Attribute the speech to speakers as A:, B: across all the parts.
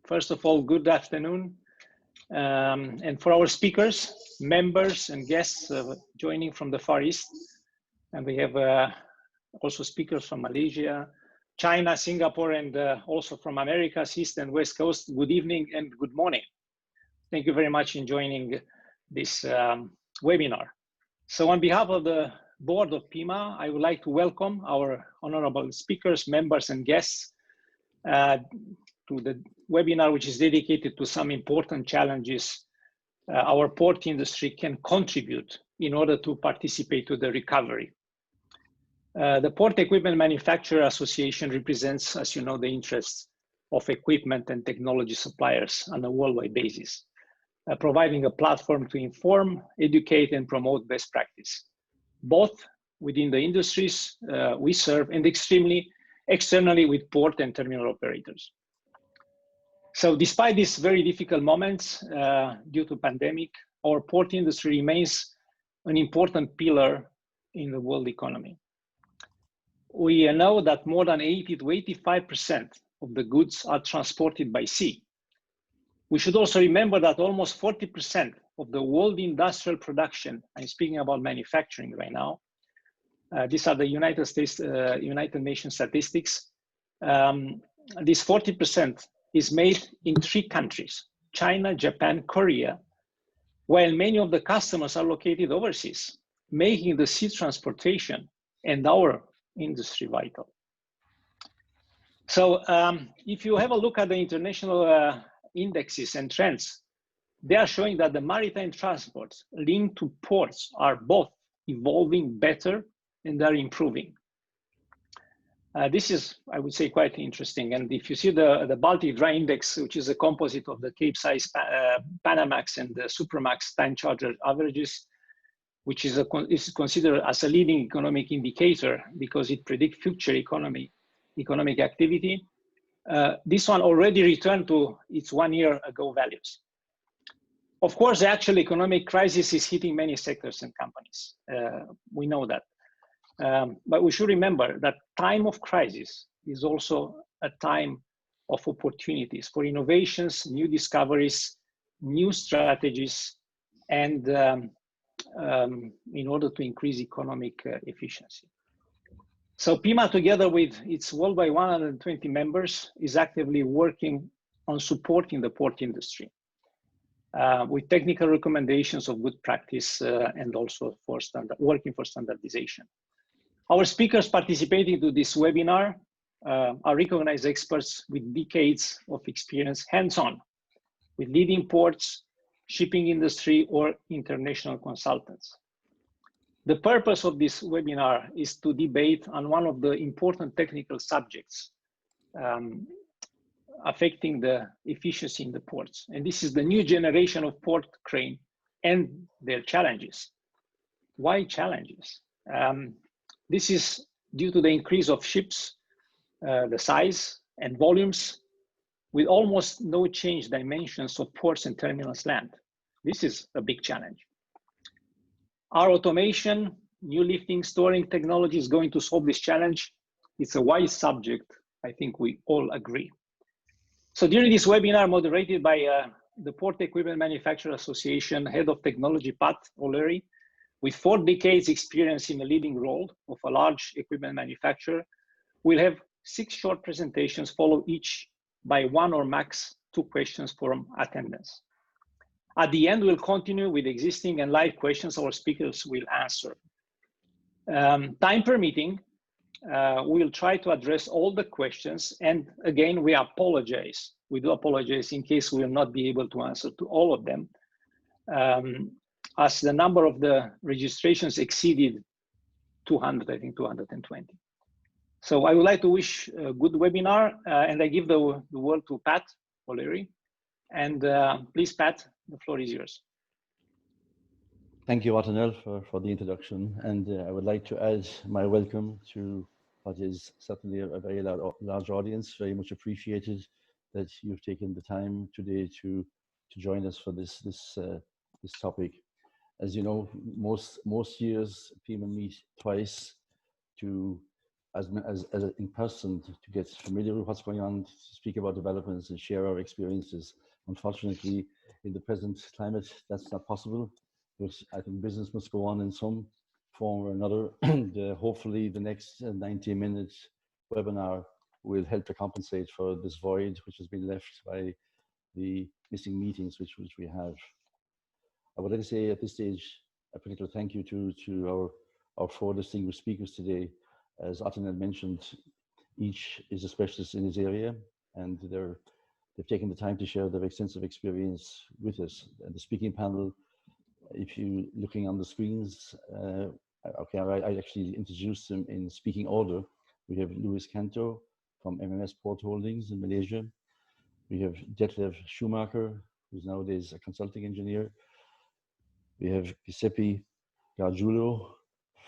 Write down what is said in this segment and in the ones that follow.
A: First of all, good afternoon. And for our speakers, members and guests joining from the Far East, and we have also speakers from Malaysia, China, Singapore, and also from America's East and West Coast. Good evening and good morning. Thank you very much in joining this webinar. So on behalf of the board of PEMA, I would like to welcome our honorable speakers, members, and guests to the webinar, which is dedicated to some important challenges our port industry can contribute in order to participate to the recovery. The Port Equipment Manufacturer Association represents, as you know, the interests of equipment and technology suppliers on a worldwide basis, providing a platform to inform, educate, and promote best practice, both within the industries we serve and externally with port and terminal operators. So despite these very difficult moments due to pandemic, our port industry remains an important pillar in the world economy. We know that more than 80 to 85% of the goods are transported by sea. We should also remember that almost 40% of the world industrial production, I'm speaking about manufacturing right now, these are the United Nations statistics, this 40% is made in 3 countries, China, Japan, Korea, while many of the customers are located overseas, making the sea transportation and our industry vital. So if you have a look at the international indexes and trends, they are showing that the maritime transports linked to ports are both evolving better and they're improving. This is, I would say, quite interesting. And if you see the Baltic Dry Index, which is a composite of the Capesize, Panamax, and the Supramax time charter averages, which is considered as a leading economic indicator because it predicts future economic activity. This one already returned to its 1 year ago values. Of course, the actual economic crisis is hitting many sectors and companies. We know that. But we should remember that time of crisis is also a time of opportunities for innovations, new discoveries, new strategies, and in order to increase economic efficiency. So PEMA, together with its worldwide 120 members, is actively working on supporting the port industry with technical recommendations of good practice and also for working for standardization. Our speakers participating to this webinar are recognized experts with decades of experience hands-on with leading ports, shipping industry, or international consultants. The purpose of this webinar is to debate on one of the important technical subjects affecting the efficiency in the ports. And this is the new generation of port crane and their challenges. Why challenges? This is due to the increase of ships, the size and volumes, with almost no change dimensions of ports and terminals land. This is a big challenge. Our automation, new lifting, storing technology is going to solve this challenge. It's a wide subject, I think we all agree. So during this webinar moderated by the Port Equipment Manufacturer Association, Head of Technology, Pat O'Leary, with 4 decades experience in a leading role of a large equipment manufacturer, we'll have 6 short presentations followed each by 1 or max 2 questions from attendance. At the end, we'll continue with existing and live questions our speakers will answer. Time permitting, we'll try to address all the questions. And again, we apologize. We do apologize in case we will not be able to answer to all of them. As the number of the registrations exceeded 200, I think 220. So I would like to wish a good webinar, and I give the word to Pat O'Leary. And please, Pat, the floor is yours.
B: Thank you, Artanel, for the introduction. And I would like to add my welcome to what is certainly a very large audience. Very much appreciated that you've taken the time today to join us for this topic. As you know, most years PEMA meet twice to as in person to get familiar with what's going on, to speak about developments and share our experiences. Unfortunately, in the present climate, that's not possible, but I think business must go on in some form or another. And hopefully the next 90-minute webinar will help to compensate for this void which has been left by the missing meetings which we have. I would like to say at this stage a particular thank you to our 4 distinguished speakers today. As Attila mentioned, each is a specialist in his area, and they've taken the time to share their extensive experience with us. And the speaking panel, if you're looking on the screens, okay, I actually introduced them in speaking order. We have Canto from MMS Port Holdings in Malaysia. We have Detlev Schumacher, who's nowadays a consulting engineer. We have Giuseppe Gargiulo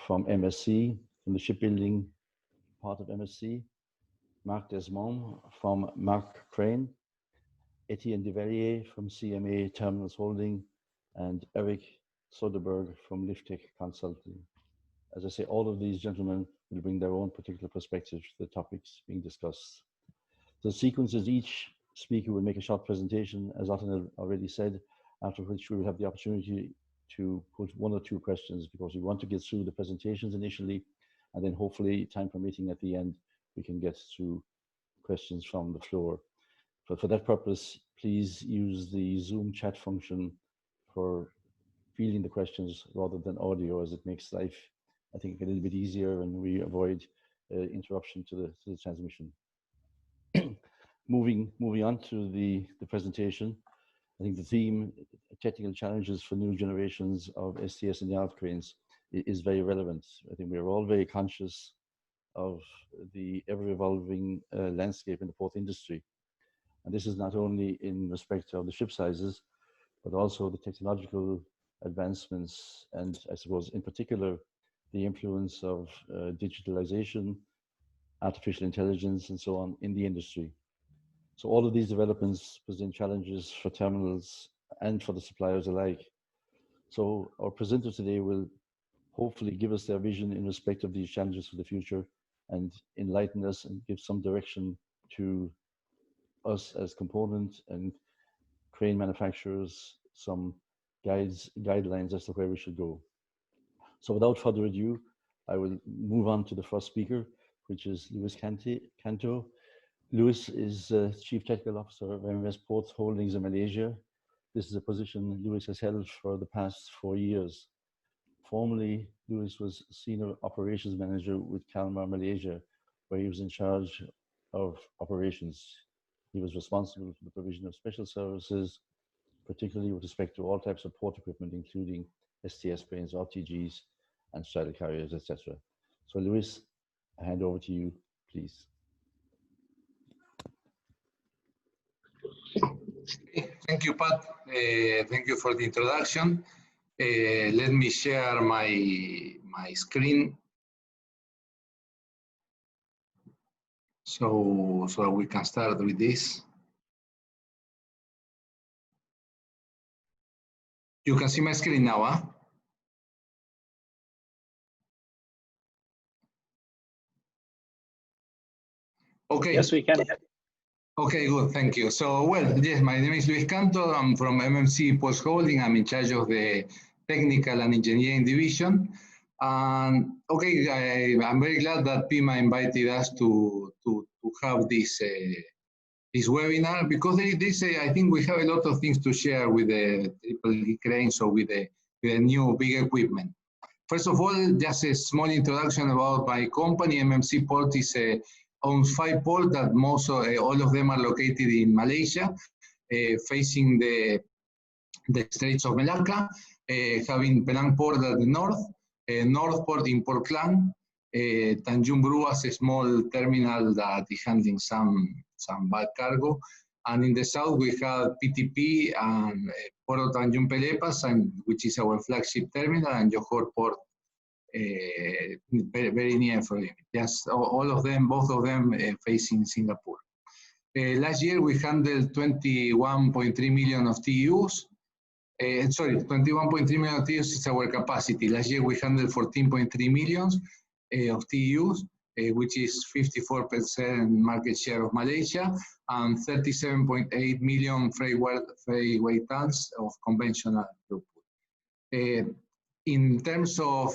B: from MSC, from the shipbuilding part of MSC. Marc Desmons from MarCrane. Etienne Develier from CMA Terminals Holding, and Erik Soderberg from Liftech Consulting. As I say, all of these gentlemen will bring their own particular perspective to the topics being discussed. The sequence is each speaker will make a short presentation, as Attila already said, after which we will have the opportunity to put 1 or 2 questions, because we want to get through the presentations initially, and then hopefully, time permitting at the end, we can get to questions from the floor. But for that purpose, please use the Zoom chat function for fielding the questions rather than audio, as it makes life, I think, a little bit easier, and we avoid interruption to the transmission. Moving on to the presentation, I think the theme, technical challenges for new generations of STS and yard cranes, is very relevant. I think we're all very conscious of the ever-evolving landscape in the port industry. And this is not only in respect of the ship sizes, but also the technological advancements, and I suppose in particular, the influence of digitalization, artificial intelligence, and so on in the industry. So all of these developments present challenges for terminals and for the suppliers alike. So our presenters today will hopefully give us their vision in respect of these challenges for the future and enlighten us and give some direction to us as component and crane manufacturers, some guidelines as to where we should go. So without further ado, I will move on to the first speaker, which is Canto. Luis is Chief Technical Officer of MMS Port Holdings in Malaysia. This is a position Luis has held for the past 4 years. Formerly, Luis was Senior Operations Manager with Kalmar, Malaysia, where he was in charge of operations. He was responsible for the provision of special services, particularly with respect to all types of port equipment, including STS cranes, RTGs, and straddle carriers, etc. So Luis, I hand over to you, please.
C: Thank you, Pat. Thank you for the introduction. Let me share my screen so we can start with this. You can see my screen now, huh? Okay.
A: Yes, we can.
C: Okay, good, thank you. So, well, yes, my name is Luis Canto. I'm from MMC Port Holding. I'm in charge of the technical and engineering division. Okay, I'm very glad that PEMA invited us to have this this webinar, because I think we have a lot of things to share with the triple cranes or with the new big equipment. First of all, just a small introduction about my company. MMC Port owns 5 ports that all of them are located in Malaysia, facing the Straits of Malacca, having Penang Port at the north, North Port in Port Klang, Tanjung Bruas, a small terminal that is handling some bulk cargo, and in the south we have PTP and Port of Tanjung Pelepas, which is our flagship terminal, and Johor Port, very near for him. Yes, all of them, both of them facing Singapore. Last year we handled 21.3 million of TEUs. Sorry, 21.3 million of TEUs is our capacity. Last year we handled 14.3 million of TEUs. which is 54% market share of Malaysia, and 37.8 million freightweight tons of conventional throughput. In terms of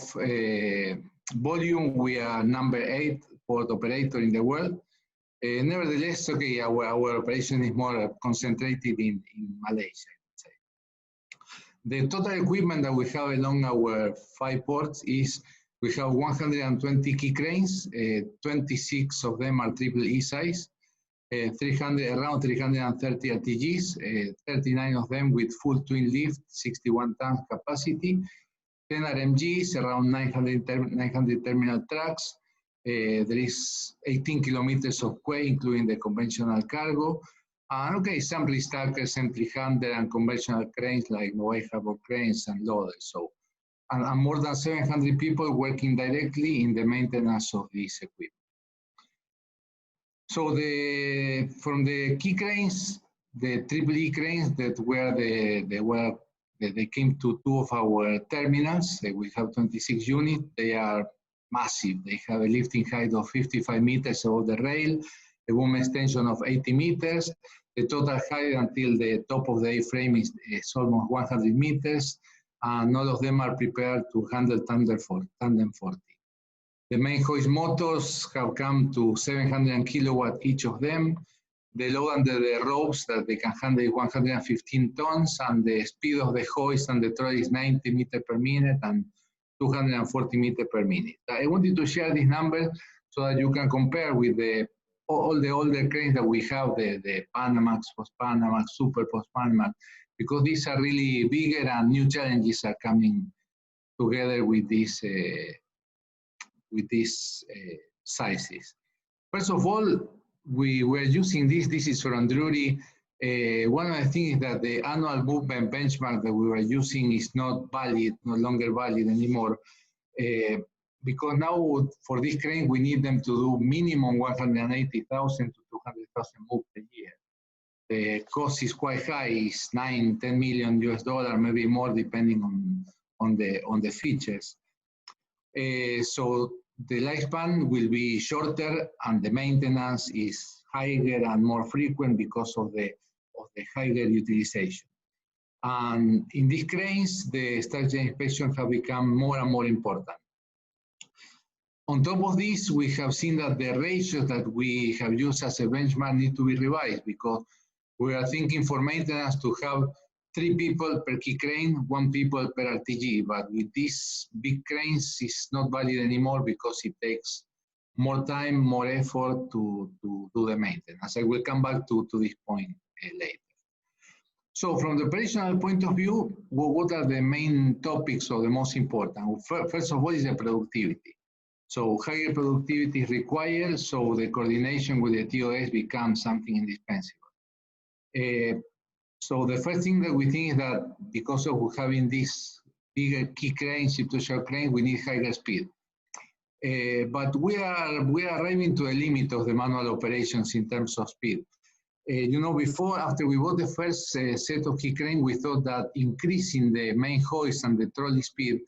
C: volume, we are number 8 port operator in the world. Nevertheless, okay, our operation is more concentrated in Malaysia. The total equipment that we have along our 5 ports is, we have 120 key cranes, 26 of them are triple E size, around 330 RTGs, 39 of them with full twin lift, 61 tons capacity, 10 RMGs, around 900 terminal trucks. There is 18 kilometers of quay, including the conventional cargo. And okay, some restackers and 300 and conventional cranes like mobile harbor cranes and loaders. So, and more than 700 people working directly in the maintenance of this equipment. So from the key cranes, the triple E cranes that were they came to 2 of our terminals. We have 26 units. They are massive. They have a lifting height of 55 meters above the rail, a boom extension of 80 meters. The total height until the top of the A-frame is almost 100 meters, and all of them are prepared to handle tandem 40. The main hoist motors have come to 700 kilowatt each of them. The load under the ropes that they can handle is 115 tons, and the speed of the hoist and the trolley is 90 meters per minute and 240 meters per minute. I wanted to share these numbers so that you can compare with all the older cranes that we have, the Panamax, Post-Panamax, Super Post-Panamax, because these are really bigger and new challenges are coming together with these sizes. First of all, we were using this is from Drury. One of the things is that the annual movement benchmark that we were using is not valid, no longer valid anymore, because now for this crane, we need them to do minimum 180,000 to 200,000 moves per year. The cost is quite high, it's $9–10 million US, maybe more depending on the features. So the lifespan will be shorter and the maintenance is higher and more frequent because of the higher utilization. And in these cranes, the structural inspection have become more and more important. On top of this, we have seen that the ratios that we have used as a benchmark need to be revised, because we are thinking for maintenance to have 3 people per key crane, 1 people per RTG, but with these big cranes, it's not valid anymore because it takes more time, more effort to do the maintenance. I will come back to this point later. So from the operational point of view, what are the main topics or the most important? First of all is the productivity. So higher productivity is required, so the coordination with the TOS becomes something indispensable. So the first thing that we think is that because of having this bigger key crane, ship-to-shore crane, we need higher speed. But we are arriving to a limit of the manual operations in terms of speed. You know, after we bought the first set of key crane, we thought that increasing the main hoist and the trolley speed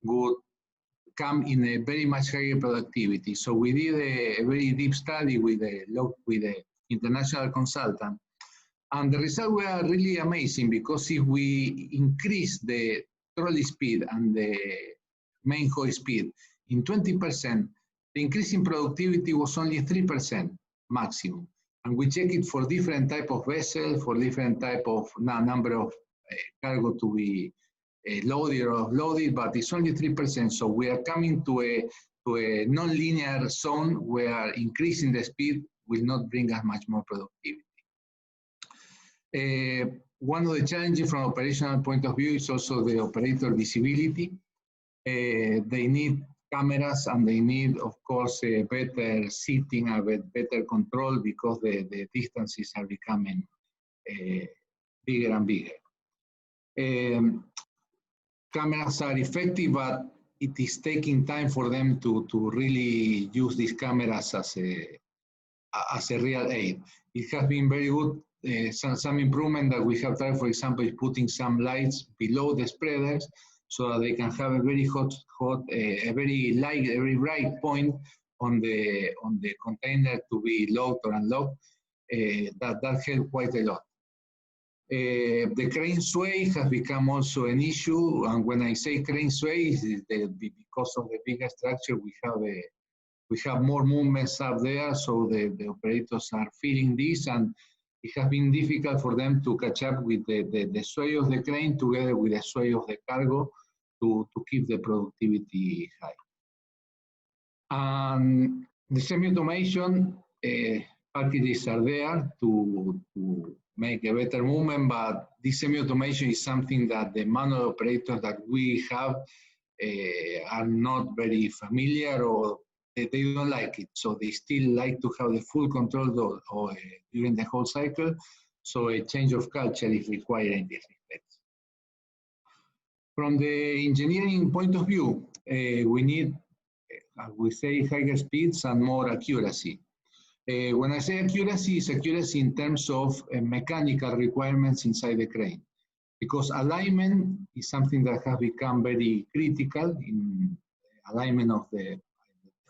C: would come in a very much higher productivity. So we did a very deep study with the international consultant. And the results were really amazing, because if we increase the trolley speed and the main hoist speed in 20%, the increase in productivity was only 3% maximum. And we check it for different type of vessels, for different type of number of cargo to be loaded or offloaded, but it's only 3%. So we are coming to a non-linear zone where increasing the speed will not bring us much more productivity. One of the challenges from operational point of view is also the operator visibility. They need cameras and they need, of course, a better seating, a better control, because the distances are becoming bigger and bigger. Cameras are effective, but it is taking time for them to really use these cameras as a real aid. It has been very good. Some improvement that we have tried, for example, is putting some lights below the spreaders so that they can have a very a very bright point on the container to be locked or unlocked. That helped quite a lot. The crane sway has become also an issue, and when I say crane sway, because of the bigger structure, we have more movements up there, so the operators are feeling this, and it has been difficult for them to catch up with the sway of the crane together with the sway of the cargo to keep the productivity high. And the semi-automation packages are there to make a better movement, but this semi-automation is something that the manual operators that we have are not very familiar, or they don't like it. So they still like to have the full control during the whole cycle. So a change of culture is required in this respect. From the engineering point of view, we need, we say, higher speeds and more accuracy. When I say accuracy, it's accuracy in terms of mechanical requirements inside the crane, because alignment is something that has become very critical in alignment of the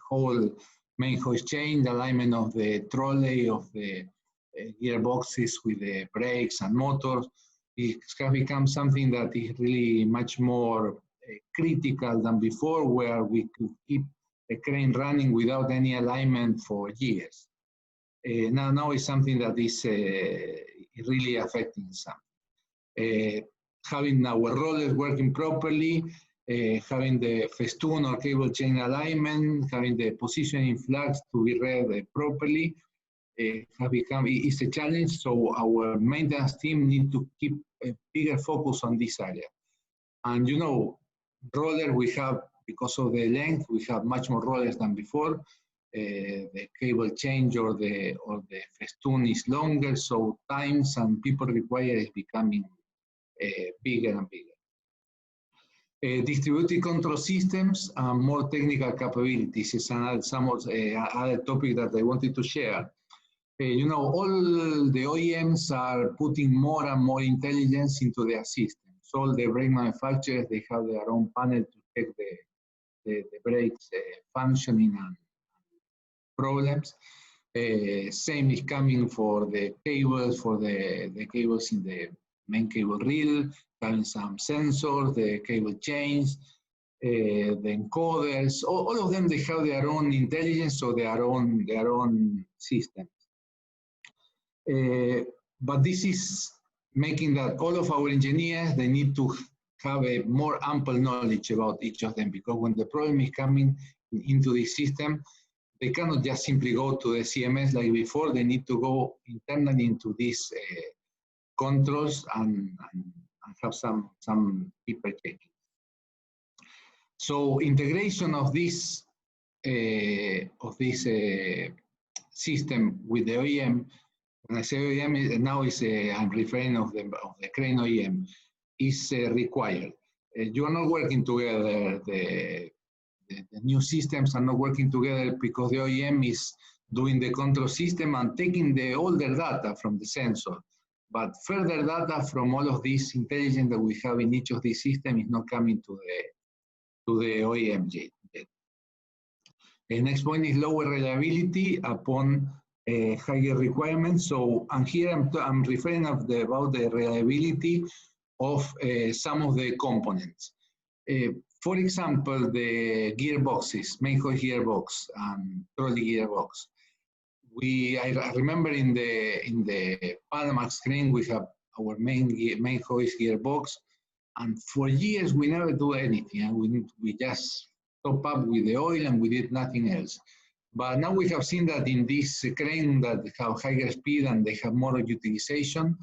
C: whole main hoist chain, the alignment of the trolley, of the gearboxes with the brakes and motors. It has become something that is really much more critical than before, where we could keep a crane running without any alignment for years. Now it's something that is really affecting some. Having our rollers working properly, having the festoon or cable chain alignment, having the positioning flags to be read properly, has become is a challenge. So our maintenance team need to keep a bigger focus on this area. And you know, roller we have, because of the length, we have much more rollers than before. The cable change or the festoon is longer, so times and people required is becoming bigger and bigger. Distributed control systems and more technical capabilities is some of other topic that I wanted to share. You know, all the OEMs are putting more and more intelligence into their systems. All the brake manufacturers, they have their own panel to check the brakes functioning and problems. Same is coming for the cables, the cables in the main cable reel, having some sensors, the cable chains, the encoders, all of them, they have their own intelligence or their own systems. But this is making that all of our engineers, they need to have a more ample knowledge about each of them, because when the problem is coming into the system, they cannot just simply go to the CMS like before. They need to go internally into these controls and have some people checking. So integration of this system with the OEM. When I say OEM, now I'm referring of the crane OEM, is required. You are not working together. The new systems are not working together because the OEM is doing the control system and taking the older data from the sensor. But further data from all of this intelligence that we have in each of these systems is not coming to the OEM yet. The next point is lower reliability upon higher requirements. So, and here I'm referring about the reliability of some of the components. For example, the gearboxes, main hoist gearbox and trolley gearbox. I remember in the Panamax crane we have our main hoist gearbox, and for years we never do anything, and we just top up with the oil and we did nothing else. But now we have seen that in this crane that have higher speed and they have more utilization,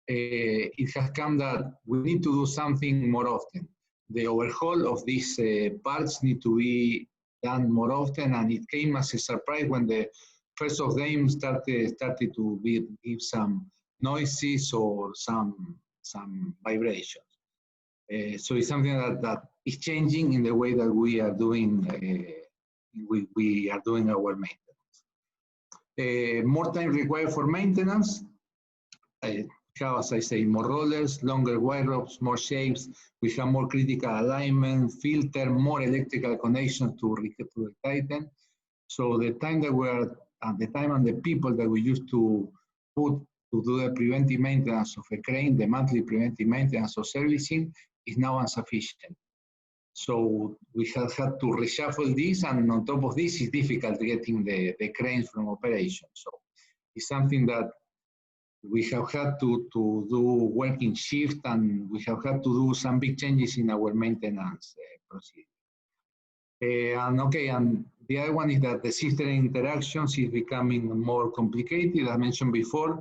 C: it has come that we need to do something more often. The overhaul of these parts need to be done more often, and it came as a surprise when the first of them started to give some noises or some vibrations. So it's something that is changing in the way that we are doing we are doing our maintenance. More time required for maintenance. As I say, more rollers, longer wire ropes, more shapes. We have more critical alignment, filter, more electrical connections to tighten. So the time that we're at the time and the people that we used to put to do the preventive maintenance of a crane, the monthly preventive maintenance or servicing, is now insufficient. So we have had to reshuffle this, and on top of this, it's difficult getting the cranes from operation. So it's something that we have had to do working shift, and we have had to do some big changes in our maintenance procedure. And the other one is that the system interactions is becoming more complicated. As mentioned before,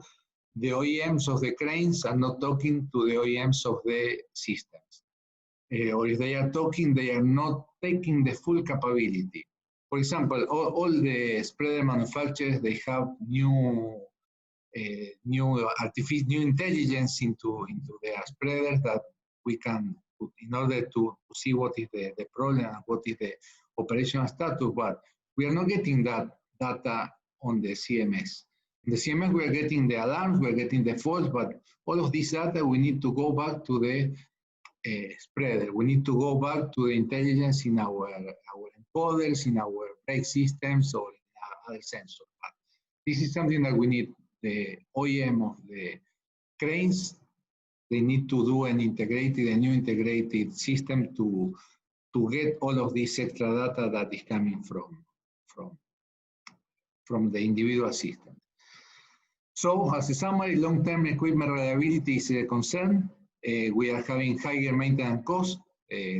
C: the OEMs of the cranes are not talking to the OEMs of the systems. Or if they are talking, they are not taking the full capability. For example, all the spreader manufacturers, they have new intelligence into their spreaders that we can put in order to see what is the problem and what is the operational status, but we are not getting that data on the CMS. In the CMS, we are getting the alarms, we are getting the faults, but all of this data, we need to go back to the spreader. We need to go back to the intelligence in our encoders, in our brake systems, or in other sensors. But this is something that we need the OEM of the cranes. They need to do a new integrated system to get all of this extra data that is coming from the individual system. So as a summary, long-term equipment reliability is a concern. We are having higher maintenance costs,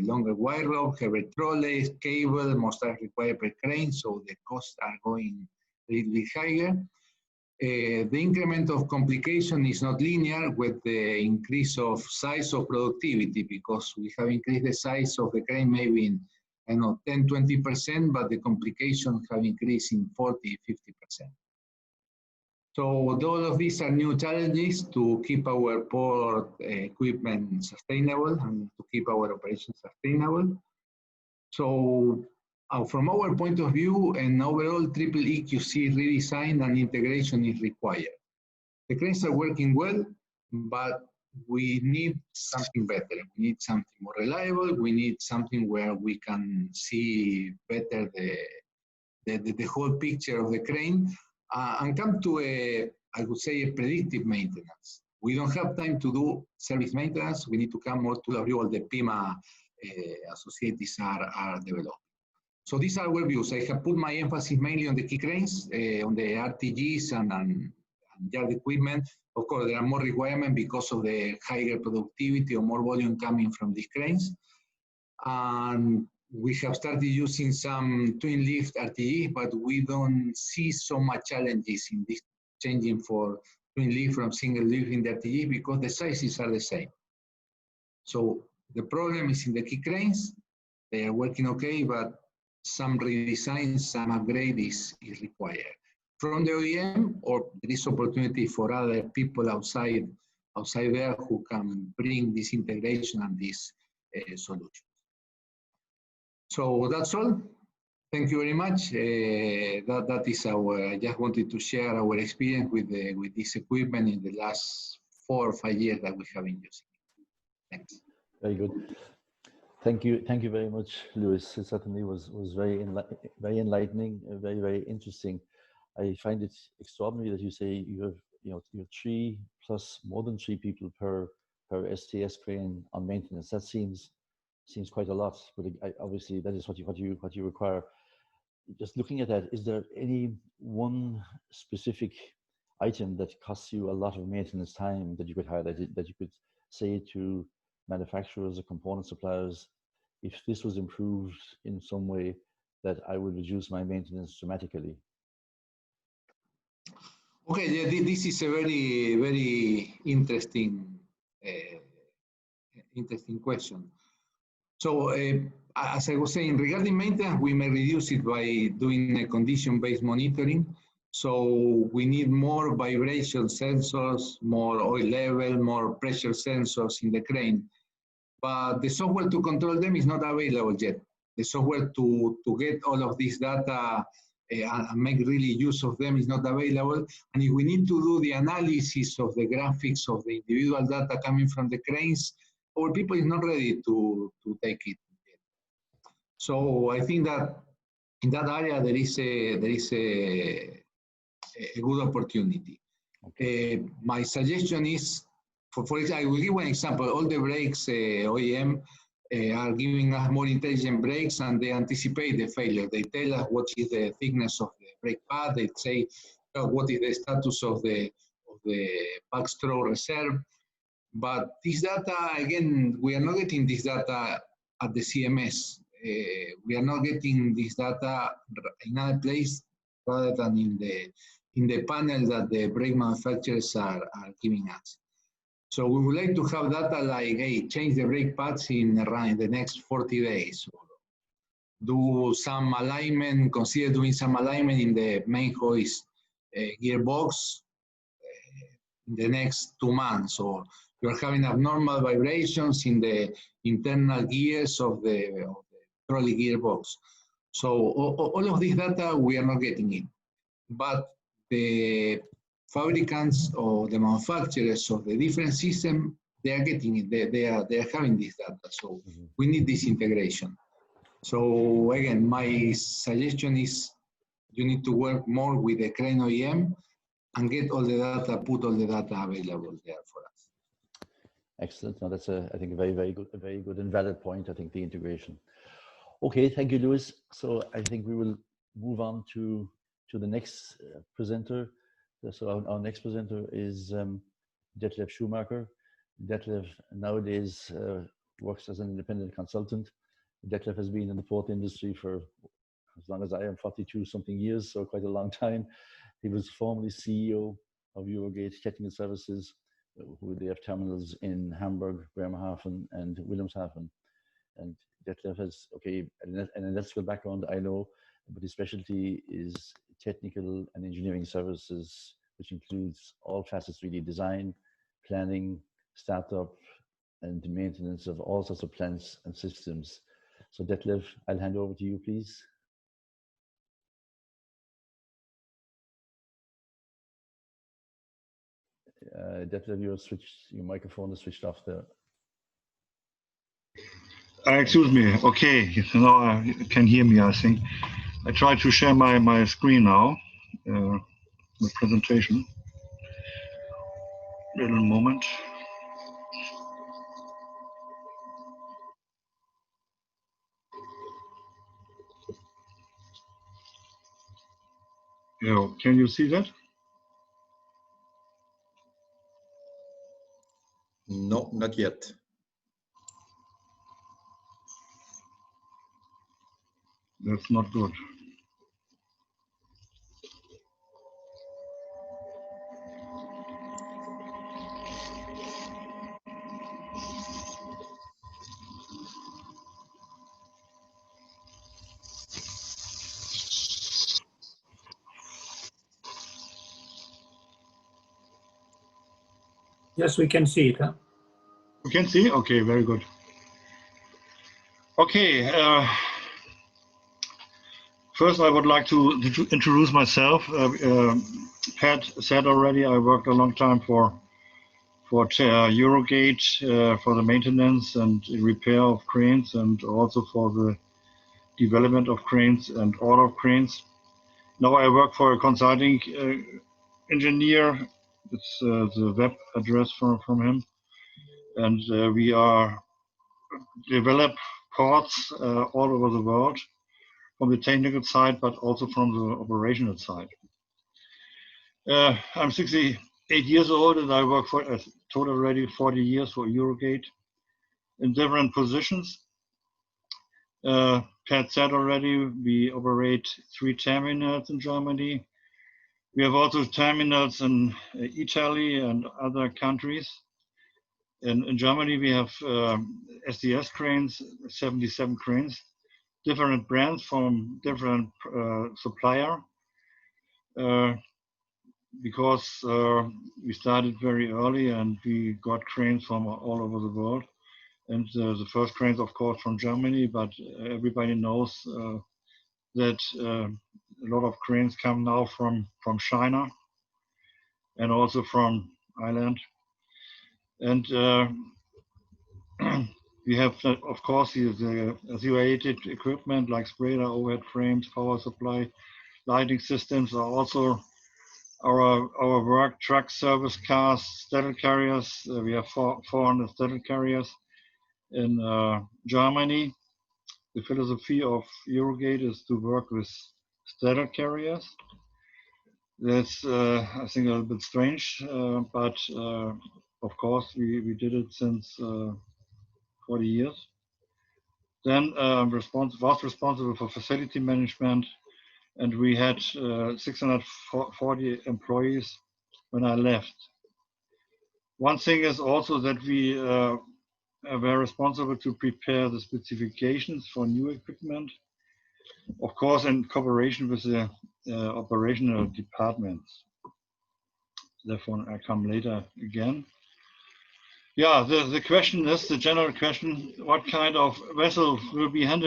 C: longer wire rope, heavier trolleys, cable, more staff required per crane, so the costs are going a little bit higher. The increment of complication is not linear with the increase of size of productivity, because we have increased the size of the crane maybe in 10–20%, but the complications have increased in 40–50%. So all of these are new challenges to keep our port equipment sustainable and to keep our operations sustainable. So from our point of view, an overall triple EQC redesign and integration is required. The cranes are working well, but we need something better. We need something more reliable. We need something where we can see better the whole picture of the crane and come to I would say, a predictive maintenance. We don't have time to do service maintenance. We need to come more to all the PEMA associates are developed. So these are our views. I have put my emphasis mainly on the key cranes, on the RTGs and yard equipment. Of course, there are more requirements because of the higher productivity or more volume coming from these cranes. And we have started using some twin lift RTG, but we don't see so much challenges in this changing for twin lift from single lift in the RTG because the sizes are the same. So the problem is in the key cranes. They are working okay, but some redesign, some upgrade is required. From the OEM, or there is opportunity for other people outside there who can bring this integration and this solution. So that's all. Thank you very much. That is I just wanted to share our experience with this equipment in the last 4 or 5 years that we have been using it. Thanks.
B: Very good. Thank you very much, Luis. It certainly was very enlightening, very, very interesting. I find it extraordinary that you say you have 3 plus more than 3 people per STS crane on maintenance. That seems quite a lot, but obviously that is what you require. Just looking at that, is there any one specific item that costs you a lot of maintenance time that you could highlight, that you could say to manufacturers or component suppliers, if this was improved in some way, that I would reduce my maintenance dramatically?
C: Okay, yeah, this is a very, very interesting question. So as I was saying, regarding maintenance, we may reduce it by doing a condition-based monitoring. So we need more vibration sensors, more oil level, more pressure sensors in the crane. But the software to control them is not available yet. The software to get all of this data and make really use of them is not available. And if we need to do the analysis of the graphics of the individual data coming from the cranes, our people is not ready to take it yet. So I think that in that area there is a good opportunity. My suggestion is, for example, I will give one example. All the brakes OEM are giving us more intelligent brakes, and they anticipate the failure. They tell us what is the thickness of the brake pad. They say what is the status of the backstroke reserve. But this data, again, we are not getting this data at the CMS. We are not getting this data in other place rather than in the panel that the brake manufacturers are giving us. So we would like to have data like, hey, change the brake pads in the next 40 days. Or do some alignment, consider doing some alignment in the main hoist gearbox in the next 2 months. Or you're having abnormal vibrations in the internal gears of the trolley gearbox. So all of this data, we are not getting it. But the fabricants or the manufacturers of the different system, they are getting it. They are having this data. So we need this integration. So again, my suggestion is you need to work more with the crane OEM and get all the data, put all the data available there for us.
B: Excellent. No, that's I think a very good and valid point. I think the integration. Okay, thank you, Luis. So I think we will move on to the next presenter. So our next presenter is Detlev Schumacher. Detlev nowadays works as an independent consultant. Detlev has been in the port industry for as long as I am, 42 something years, so quite a long time. He was formerly CEO of Eurogate Technical Services, who they have terminals in Hamburg, Bremerhaven, and Wilhelmshaven. And Detlev has, an electrical background, I know, but his specialty is technical and engineering services, which includes all facets, really: design, planning, startup, and maintenance of all sorts of plants and systems. So Detlev, I'll hand over to you, please. Detlev, your microphone is switched off there.
D: Excuse me. Okay, now you can hear me, I think. I try to share my screen now, the presentation. Little moment. Yeah, can you see that?
E: No, not yet.
D: That's not good.
F: Yes, we can see it. Huh?
D: You can see? Okay, very good. Okay, first I would like to introduce myself. Pat said already, I worked a long time for Eurogate for the maintenance and repair of cranes, and also for the development of cranes and order of cranes. Now I work for a consulting engineer. It's the web address from him, and we are develop ports all over the world, from the technical side, but also from the operational side. I'm 68 years old, and I work for a total already 40 years for Eurogate in different positions. Pat said already, we operate 3 terminals in Germany. We have also terminals in Italy and other countries. In Germany, we have SDS cranes, 77 cranes, different brands from different supplier. Because we started very early and we got cranes from all over the world. And the first cranes, of course, from Germany, but everybody knows that a lot of cranes come now from China and also from Ireland. And We have, of course, the zero-rated equipment like spreader, overhead frames, power supply, lighting systems are also our work, truck service cars, shuttle carriers. We have 400 shuttle carriers in Germany. The philosophy of Eurogate is to work with shuttle carriers. That's, I think, a little bit strange, but of course, we did it since 40 years. Then was responsible for facility management, and we had 640 employees when I left. One thing is also that we were responsible to prepare the specifications for new equipment, of course, in cooperation with the operational departments. Therefore, I come later again. Yeah, the question is, the general question, what kind of vessel will be have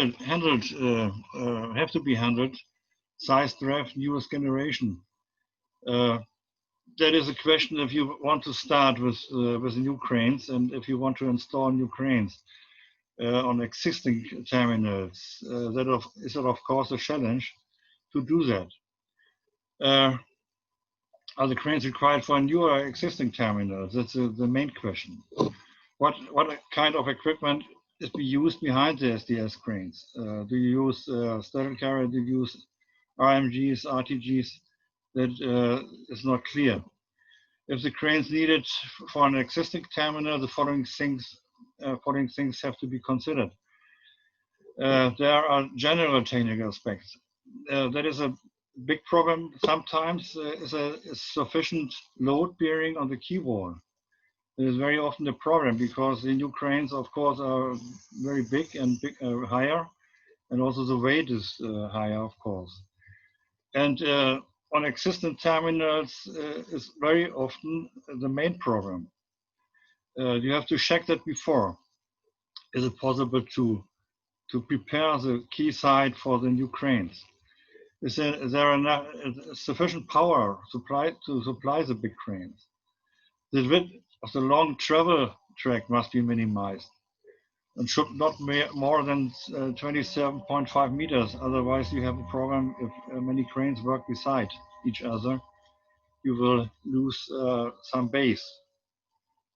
D: to be handled, size, draft, newest generation? That is a question if you want to start with new cranes and if you want to install new cranes on existing terminals. That is of course a challenge to do that. Are the cranes required for newer existing terminals? That's the main question. What kind of equipment is used behind the SDS cranes? Do you use shuttle carrier? Do you use RMGs, RTGs? That is not clear. If the cranes needed for an existing terminal, the following things have to be considered. There are general technical aspects. That is a big problem sometimes, is sufficient load bearing on the quay wall. It is very often a problem because the new cranes, of course, are very big and higher, and also the weight is higher, of course. And on existing terminals is very often the main problem. You have to check that before. Is it possible to prepare the quay side for the new cranes? Is there enough sufficient power to supply the big cranes? The width of the long travel track must be minimized and should not be more than 27.5 meters. Otherwise, you have a problem if many cranes work beside each other. You will lose some base.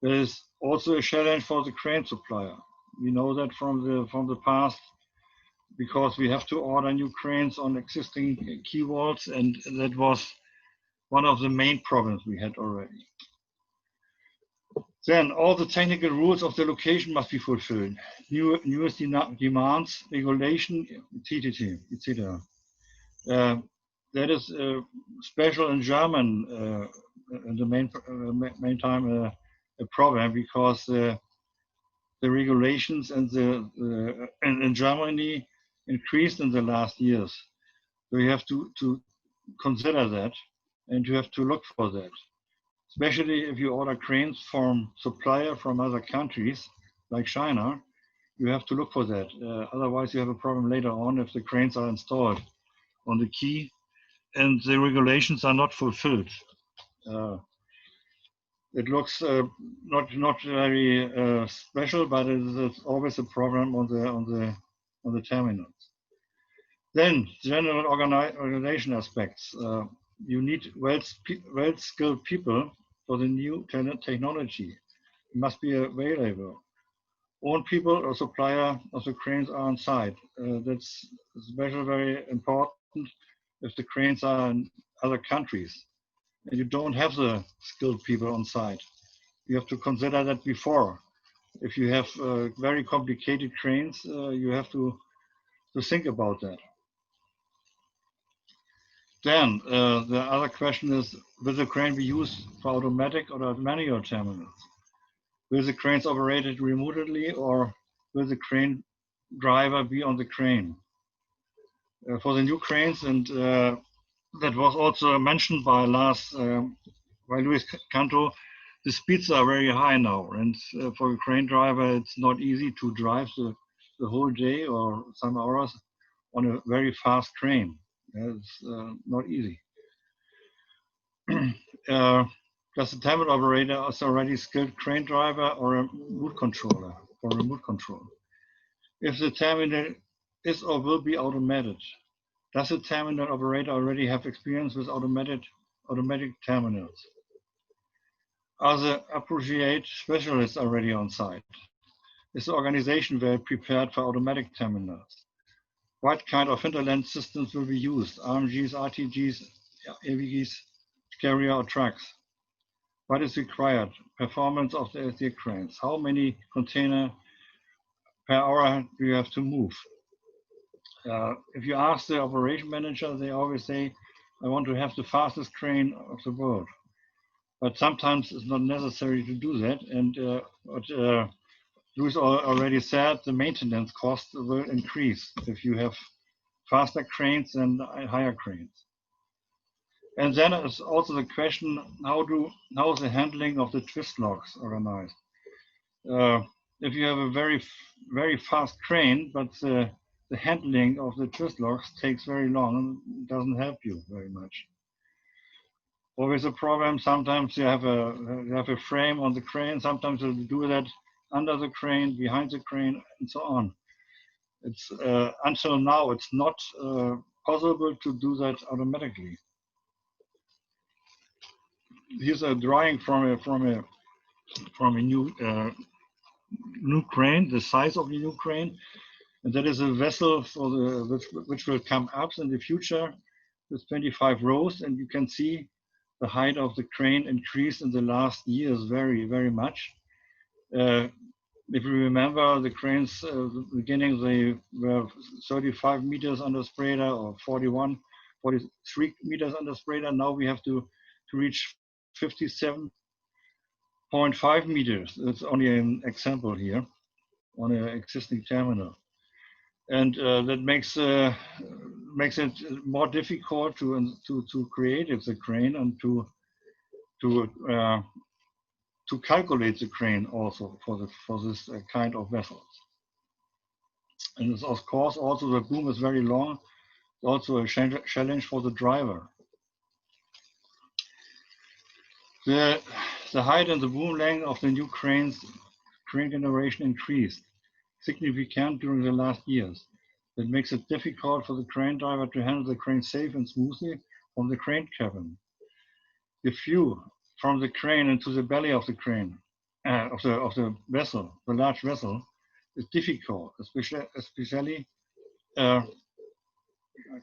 D: There is also a challenge for the crane supplier. We know that from the past, because we have to order new cranes on existing quay walls, and that was one of the main problems we had already. Then all the technical rules of the location must be fulfilled. Newest demands, regulation, etc. That is special in German in the main time a problem, because the regulations and in Germany increased in the last years. So you have to consider that, and you have to look for that. Especially if you order cranes from supplier from other countries, like China, you have to look for that. Otherwise, you have a problem later on if the cranes are installed on the quay and the regulations are not fulfilled. It looks not very special, but it's always a problem on the terminals. Then general organization aspects. You need well-skilled people for the new technology. It must be available. Own people or supplier of the cranes are on site. That's especially very important if the cranes are in other countries and you don't have the skilled people on site. You have to consider that before. If you have very complicated cranes, you have to think about that. Then the other question is, will the crane be used for automatic or manual terminals? Will the cranes operated remotely, or will the crane driver be on the crane? For the new cranes, and that was also mentioned by Luis Canto, the speeds are very high now, and for a crane driver, it's not easy to drive the whole day or some hours on a very fast crane. It's not easy. Does the terminal operator is already skilled crane driver or a route controller? for remote control. If the terminal is or will be automated, does the terminal operator already have experience with automatic terminals? Are the appropriate specialists already on site? Is the organization well prepared for automatic terminals? What kind of hinterland systems will be used? RMGs, RTGs, AVGs, carrier or trucks? What is required? Performance of the SD cranes. How many containers per hour do you have to move? If you ask the operation manager, they always say, I want to have the fastest crane of the world. But sometimes it's not necessary to do that. And what Luis already said, the maintenance cost will increase if you have faster cranes and higher cranes. And then it's also the question, how is the handling of the twist locks organized? If you have a very fast crane, but the handling of the twist locks takes very long, it doesn't help you very much. Always a problem. Sometimes you have a frame on the crane. Sometimes you do that under the crane, behind the crane, and so on. It's until now it's not possible to do that automatically. Here's a drawing from a new crane, the size of the new crane, and that is a vessel for which will come up in the future with 25 rows, and you can see the height of the crane increased in the last years very much. If you remember, the cranes at the beginning, they were 35 meters under spreader or 43 meters under spreader. Now we have to reach 57.5 meters. That's only an example here on an existing terminal. And that makes it more difficult to create the crane and to calculate the crane also for this kind of vessels. And it's of course also the boom is very long, also a challenge for the driver. The height and the boom length of the new crane generation increased significantly during the last years. That makes it difficult for the crane driver to handle the crane safe and smoothly from the crane cabin. The view from the crane into the belly of the crane, of the vessel, the large vessel, is difficult, especially. I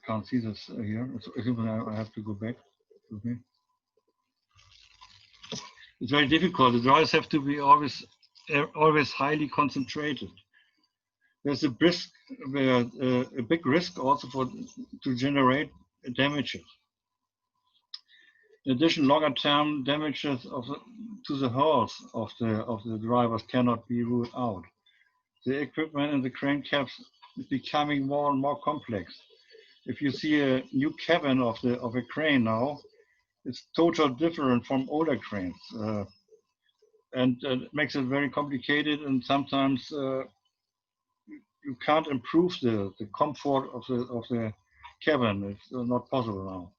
D: can't see this here. I have to go back. Okay. It's very difficult. The drivers have to be always highly concentrated. There's a big risk also to generate damages. In addition, longer-term damages to the hulls of the drivers cannot be ruled out. The equipment in the crane cabs is becoming more and more complex. If you see a new cabin of a crane now, it's totally different from older cranes, and it makes it very complicated. And sometimes you can't improve the comfort of the cabin. It's not possible now.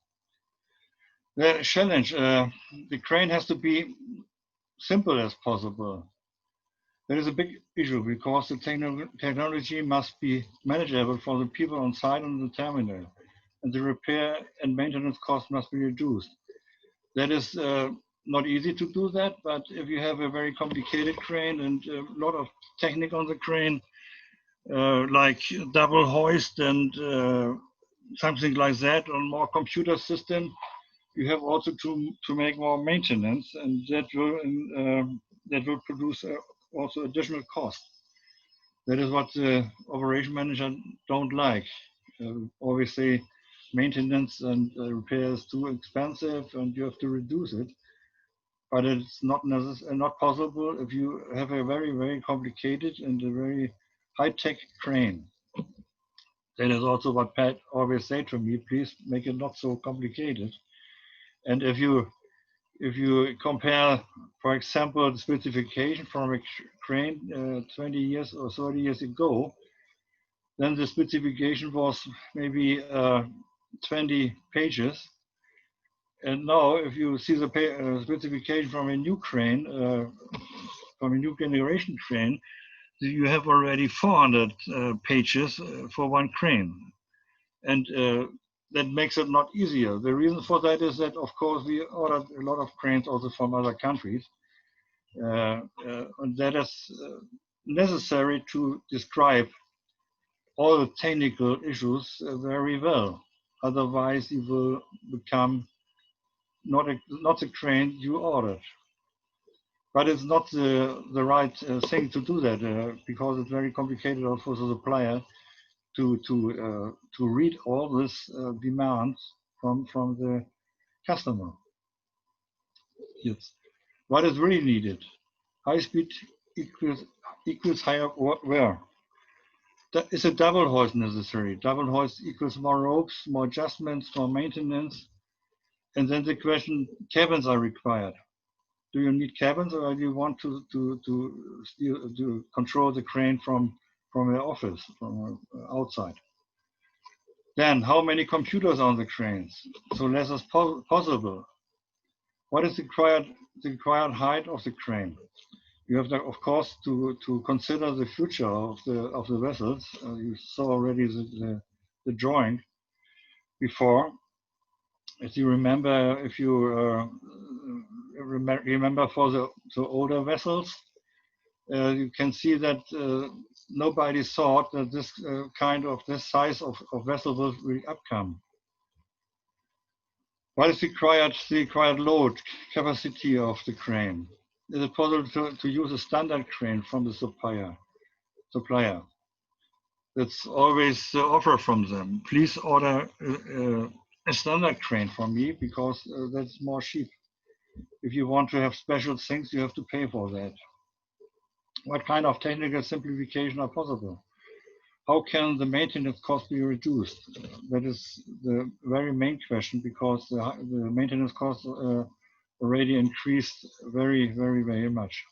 D: The challenge, the crane has to be simple as possible. That is a big issue because the technology must be manageable for the people on site on the terminal, and the repair and maintenance costs must be reduced. That is not easy to do that, but if you have a very complicated crane and a lot of technique on the crane, like double hoist and something like that, on more computer system, you have also to make more maintenance, and that will produce also additional cost. That is what the operation manager don't like. Always say maintenance and repair is too expensive, and you have to reduce it. But it's not possible if you have a very complicated and a very high-tech crane. That is also what Pat always say to me, please make it not so complicated. And if you compare, for example, the specification from a crane 20 years or 30 years ago, then the specification was maybe 20 pages. And now if you see the specification from a new crane, from a new generation crane, you have already 400 pages for one crane. And that makes it not easier. The reason for that is that, of course, we ordered a lot of cranes also from other countries. And that is necessary to describe all the technical issues very well. Otherwise, you will become not the crane you ordered. But it's not the right thing to do that because it's very complicated for the supplier to read all this demands from the customer. Yes. What is really needed? High speed equals higher wear. That is a double hoist necessary. Double hoist equals more ropes, more adjustments, more maintenance. And then the question, cabins are required. Do you need cabins, or do you want to control the crane from your office, from outside? Then, how many computers on the cranes? So less as possible. What is the required height of the crane? You have, of course, to consider the future of the vessels. You saw already the drawing before. As you remember, if you remember for the older vessels, you can see that nobody thought that this this size of vessel will upcome. What is the required load capacity of the crane? Is it possible to use a standard crane from the supplier? That's always the offer from them. Please order a standard crane for me because that's more cheap. If you want to have special things, you have to pay for that. What kind of technical simplification are possible? How can the maintenance cost be reduced? That is the very main question because the maintenance costs already increased very, very, very much.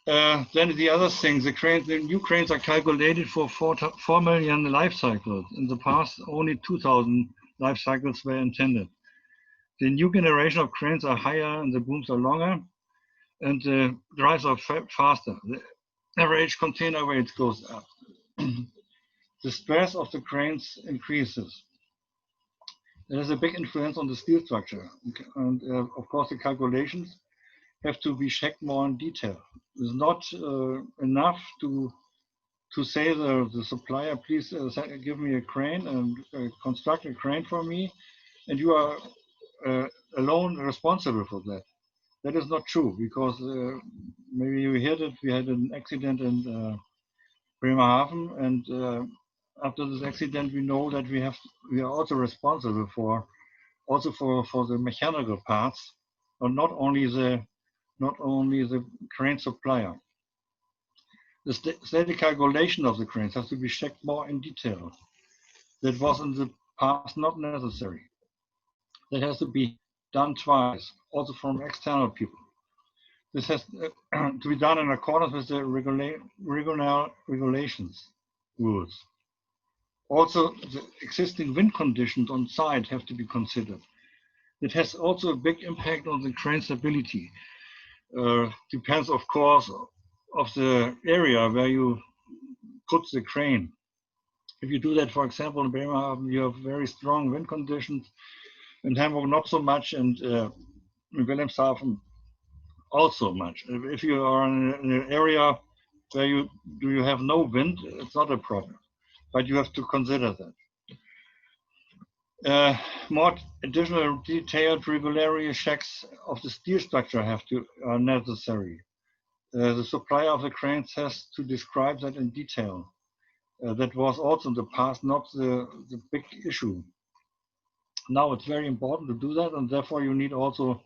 D: Then the other thing, the new cranes are calculated for 4 million life cycles. In the past, only 2,000 life cycles were intended. The new generation of cranes are higher and the booms are longer and the drives are faster. The average container weight goes up. The stress of the cranes increases. There is a big influence on the steel structure. And of course, the calculations have to be checked more in detail. It's not enough to say the supplier, please give me a crane and construct a crane for me, and you are alone responsible for that. That is not true because maybe you heard it. We had an accident in Bremerhaven, and after this accident, we know that we are also responsible for the mechanical parts, and not only the crane supplier. The static calculation of the cranes has to be checked more in detail. That was in the past not necessary. That has to be done twice, also from external people. This has to be done in accordance with the regulations rules. Also, the existing wind conditions on site have to be considered. It has also a big impact on the crane stability. Depends, of course, of the area where you put the crane. If you do that, for example, in Bremerhaven, you have very strong wind conditions. In Hamburg, not so much, and in Wilhelmshaven, also much. If you are in an area where you have no wind, it's not a problem, but you have to consider that. More additional detailed regularity checks of the steel structure are necessary. The supplier of the cranes has to describe that in detail. That was also in the past not the big issue. Now it's very important to do that, and therefore you need also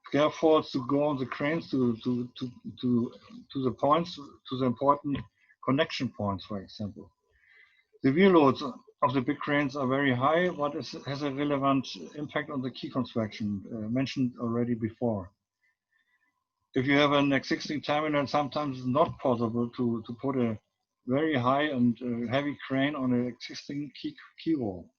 D: scaffolds to go on the cranes to the points, to the important connection points, for example. The wheel loads of the big cranes are very high, but it has a relevant impact on the key construction mentioned already before. If you have an existing terminal, sometimes it's not possible to put a very high and heavy crane on an existing key wall.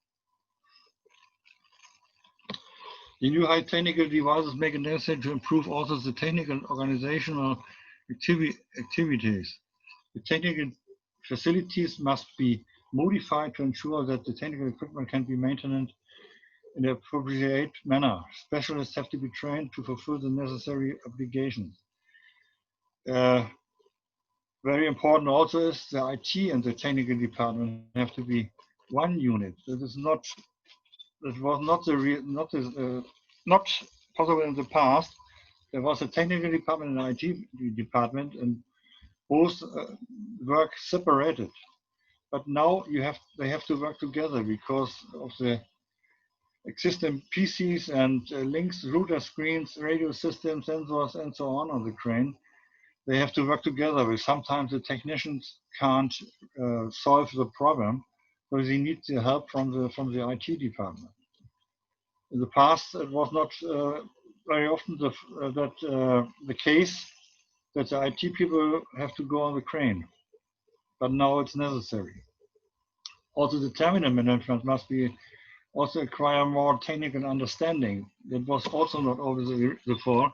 D: The new high technical devices make it necessary to improve also the technical organizational activities. The technical facilities must be modified to ensure that the technical equipment can be maintained in an appropriate manner. Specialists have to be trained to fulfill the necessary obligations. Very important also is the IT and the technical department have to be one unit. That is not. That was not possible in the past. There was a technical department and an IT department, and both work separated. But now they have to work together because of the existing PCs and links, router screens, radio systems, sensors, and so on the crane. They have to work together. Sometimes the technicians can't solve the problem, so they need the help from the IT department. In the past, it was not very often the case that the IT people have to go on the crane, but now it's necessary. Also, the terminal management must be also acquire more technical understanding. That was also not always before.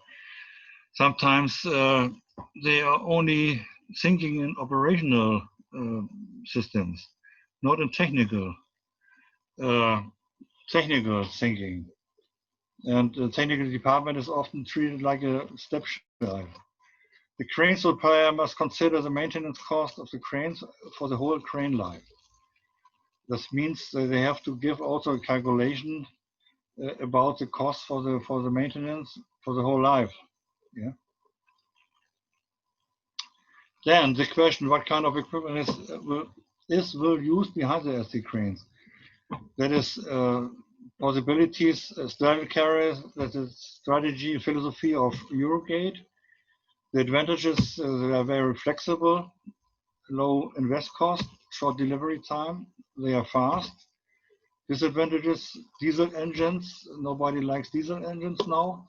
D: Sometimes they are only thinking in operational systems, not in technical thinking. And the technical department is often treated like a stepchild. The crane supplier must consider the maintenance cost of the cranes for the whole crane life. This means that they have to give also a calculation about the cost for the maintenance for the whole life. Yeah. Then the question: what kind of equipment will used behind the SD cranes? That is possibilities, straddle carriers. That is strategy and philosophy of Eurogate. The advantages: they are very flexible, low invest cost, short delivery time. They are fast. Disadvantages: diesel engines. Nobody likes diesel engines now.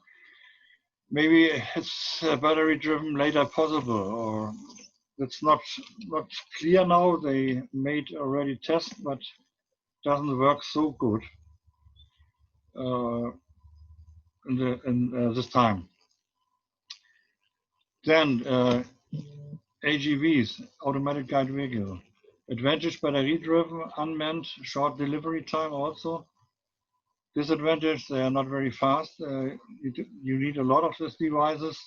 D: Maybe it's battery driven later possible, or it's not clear now. They made already tests, but doesn't work so good in this time. Then AGVs, automatic guide vehicle. Advantage: battery driven, unmanned, short delivery time also. Disadvantage: they are not very fast. You need a lot of these devices.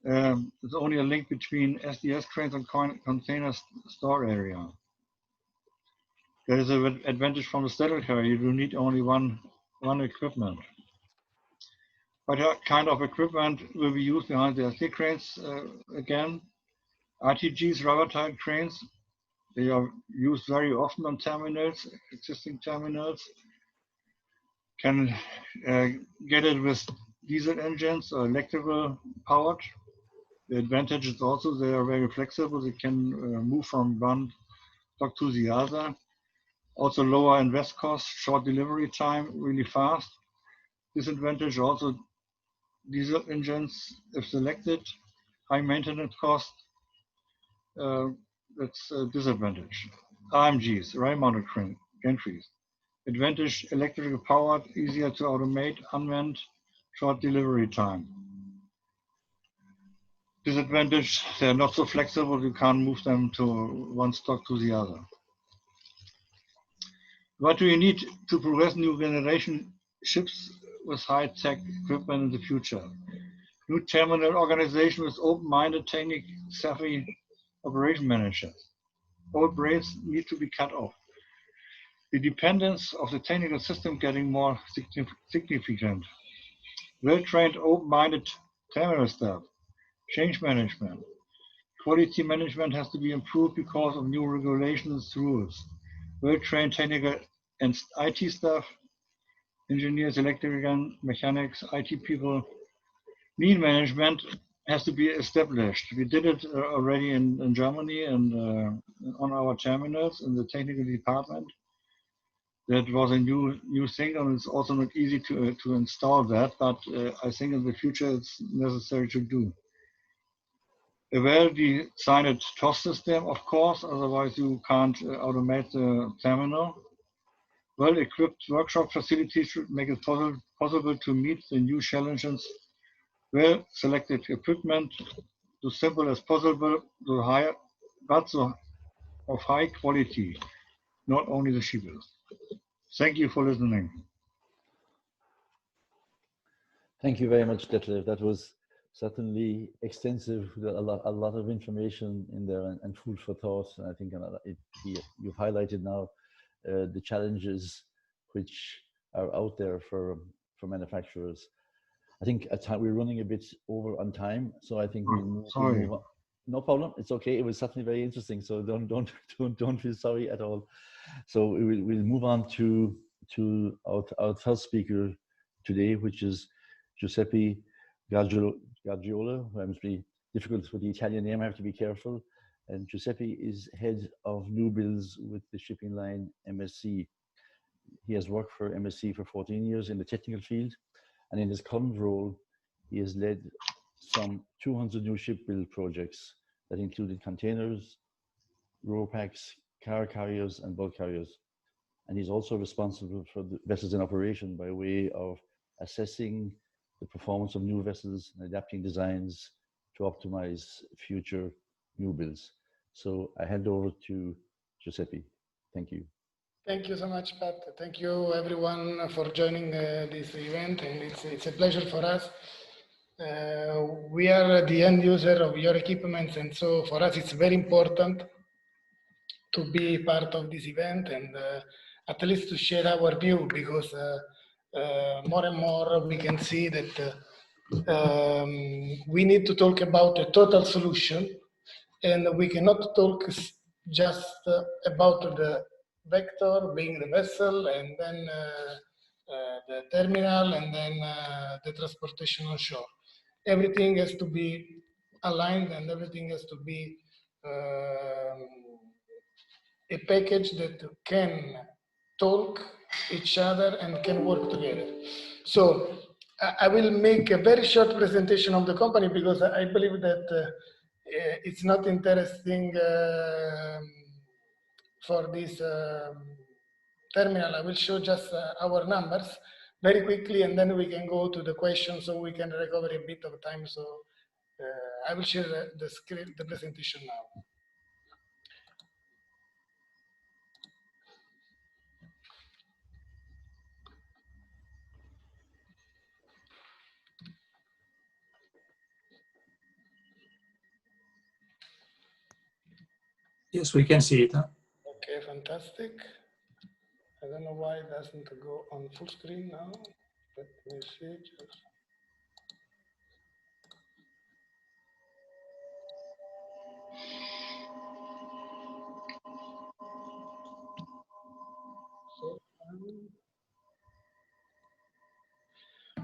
D: It's only a link between SDS cranes and container store area. There is an advantage from the straddle carrier. You do need only one equipment. What kind of equipment will be used behind the SD cranes? Again, RTGs, rubber-tired cranes. They are used very often on terminals, existing terminals. Can get it with diesel engines or electrical powered. The advantage is also they are very flexible. They can move from one dock to the other. Also lower invest cost, short delivery time, really fast. Disadvantage also diesel engines, if selected, high maintenance cost. That's a disadvantage. RMGs, rail-mounted gantries. Advantage: electrical powered, easier to automate, unmanned, short delivery time. Disadvantage: they're not so flexible. You can't move them to one stock to the other. What do you need to progress new generation ships with high-tech equipment in the future? New terminal organization with open-minded, technique-savvy operation managers. Old brains need to be cut off. The dependence of the technical system getting more significant. Well-trained, open-minded terminal staff. Change management. Quality management has to be improved because of new regulations, rules. Well-trained technical and IT staff, engineers, electricians, mechanics, IT people. Lean management has to be established. We did it already in Germany and on our terminals in the technical department. That was a new thing, and it's also not easy to install that, but I think in the future it's necessary to do. A well-designed TOS system, of course, otherwise you can't automate the terminal. Well-equipped workshop facilities should make it possible to meet the new challenges. Well-selected equipment, so simple as possible, but of high quality, not only the cheapest. Thank you for listening.
B: Thank you very much, Detlev. That was certainly extensive, with a lot of information in there and food for thought. And I think you've highlighted now the challenges which are out there for manufacturers. I think at time we're running a bit over on time, so I think we'll move on. No problem. It's okay. It was certainly very interesting. So don't feel sorry at all. So we'll move on to our first speaker today, which is Giuseppe Gargiulo, who must be difficult with the Italian name. I have to be careful. And Giuseppe is head of new builds with the shipping line MSC. He has worked for MSC for 14 years in the technical field, and in his current role, he has led some 200 new ship build projects that included containers, ro-packs, car carriers, and bulk carriers. And he's also responsible for the vessels in operation by way of assessing the performance of new vessels and adapting designs to optimize future new builds. So I hand over to Giuseppe. Thank you.
F: Thank you so much, Pat. Thank you, everyone, for joining this event, and it's a pleasure for us. We are the end user of your equipment, and so for us it's very important to be part of this event and at least to share our view, because more and more we can see that we need to talk about a total solution, and we cannot talk just about the vector being the vessel, and then the terminal, and then the transportation on shore. Everything has to be aligned, and everything has to be a package that can talk each other and can work together. So I will make a very short presentation of the company, because I believe that it's not interesting for this terminal. I will show just our numbers very quickly, and then we can go to the questions, so we can recover a bit of time. So I will share the screen, the presentation now.
G: Yes, we can see it. Huh?
F: Okay, fantastic. I don't know why it doesn't go on full screen now. Let me see. Just...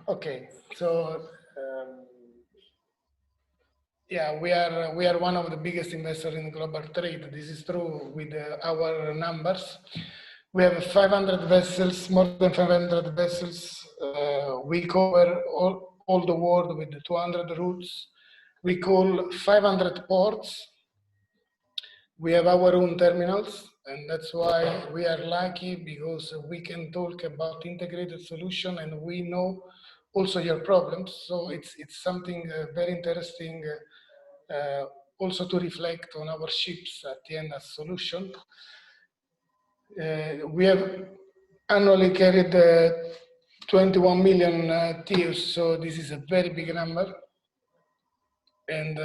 F: Okay, so yeah, we are one of the biggest investors in global trade. This is true with our numbers. We have 500 vessels, more than 500 vessels. We cover all the world with the 200 routes. We call 500 ports. We have our own terminals, and that's why we are lucky, because we can talk about integrated solution, and we know also your problems. So it's something very interesting also to reflect on our ships at the end as solution. We have annually carried 21 million TEUs, so this is a very big number. And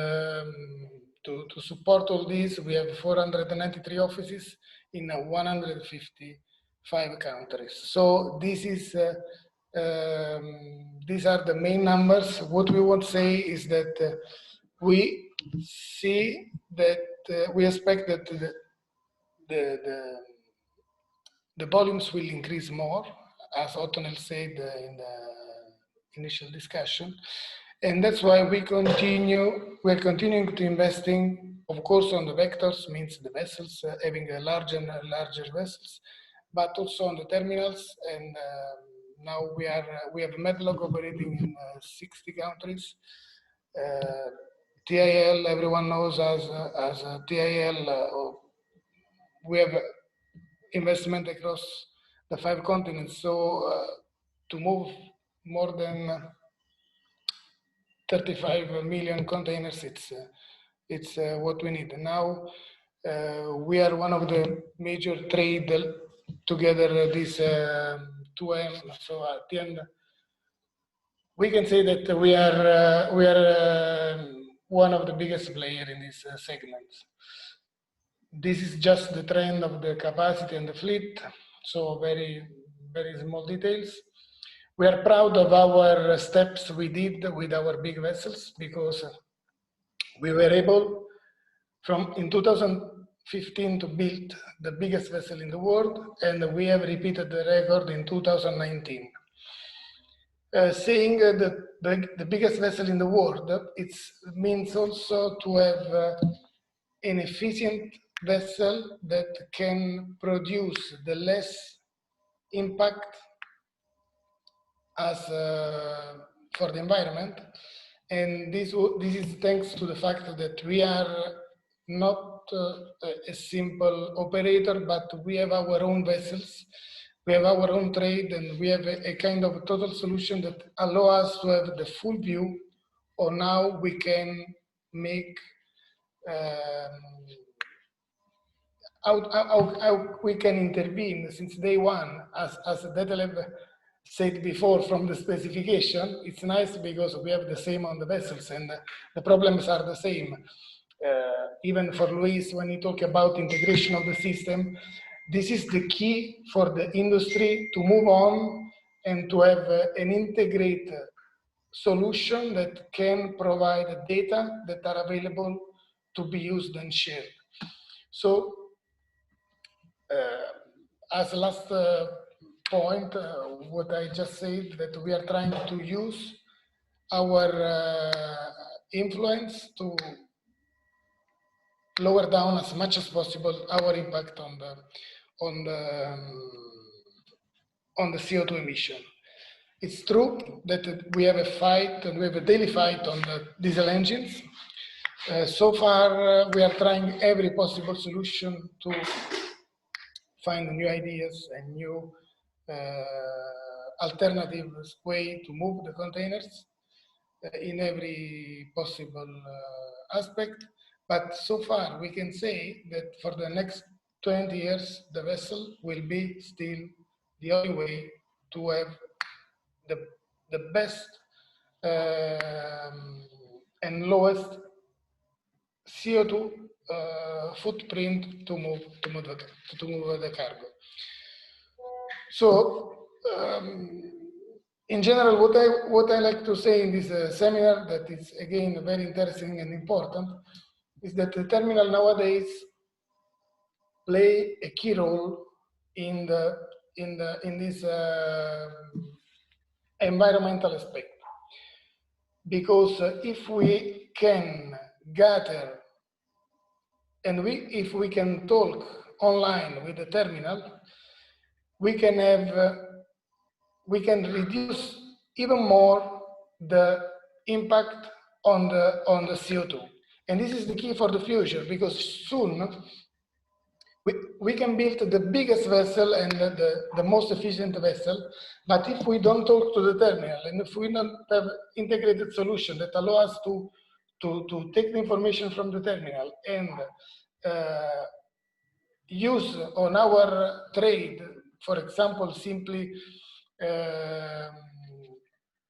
F: to support all this, we have 493 offices in 155 countries. So this is these are the main numbers. What we want to say is that we see that we expect that the volumes will increase more, as Ottonel said in the initial discussion. And that's why we're continuing to investing, of course, on the vectors, means the vessels, having a larger vessels, but also on the terminals. And now we have Medlog operating in 60 countries. TIL, everyone knows as TIL. We have investment across the 5 continents. So to move more than 35 million containers, it's what we need. Now we are one of the major trade together this 2M. So at the end, we can say that we are one of the biggest players in this segment. This is just the trend of the capacity and the fleet. So very, very small details. We are proud of our steps we did with our big vessels, because we were able in 2015 to build the biggest vessel in the world, and we have repeated the record in 2019. Saying the biggest vessel in the world, it means also to have an efficient vessel that can produce the less impact as for the environment. And this is thanks to the fact that we are not a simple operator, but we have our own vessels, we have our own trade, and we have a kind of total solution that allows us to have the full view on how we can make how we can intervene since day one, as Detlev said before, from the specification. It's nice because we have the same on the vessels, and the problems are the same. Even for Luis, when he talk about integration of the system, this is the key for the industry to move on and to have an integrated solution that can provide data that are available to be used and shared. So, as a last point, what I just said, that we are trying to use our influence to lower down as much as possible our impact on the CO2 emission. It's true that we have a fight, and we have a daily fight on the diesel engines. So far, we are trying every possible solution to find new ideas and new alternative way to move the containers in every possible aspect. But so far, we can say that for the next 20 years, the vessel will be still the only way to have the best and lowest CO2 footprint to move the cargo. So, in general, what I like to say in this seminar, that is again very interesting and important, is that the terminal nowadays play a key role in this environmental aspect. Because if we can gather and if we can talk online with the terminal, we can reduce even more the impact on the CO2. And this is the key for the future, because soon we can build the biggest vessel and the most efficient vessel, but if we don't talk to the terminal, and if we don't have integrated solution that allow us to take the information from the terminal and use on our trade, for example, simply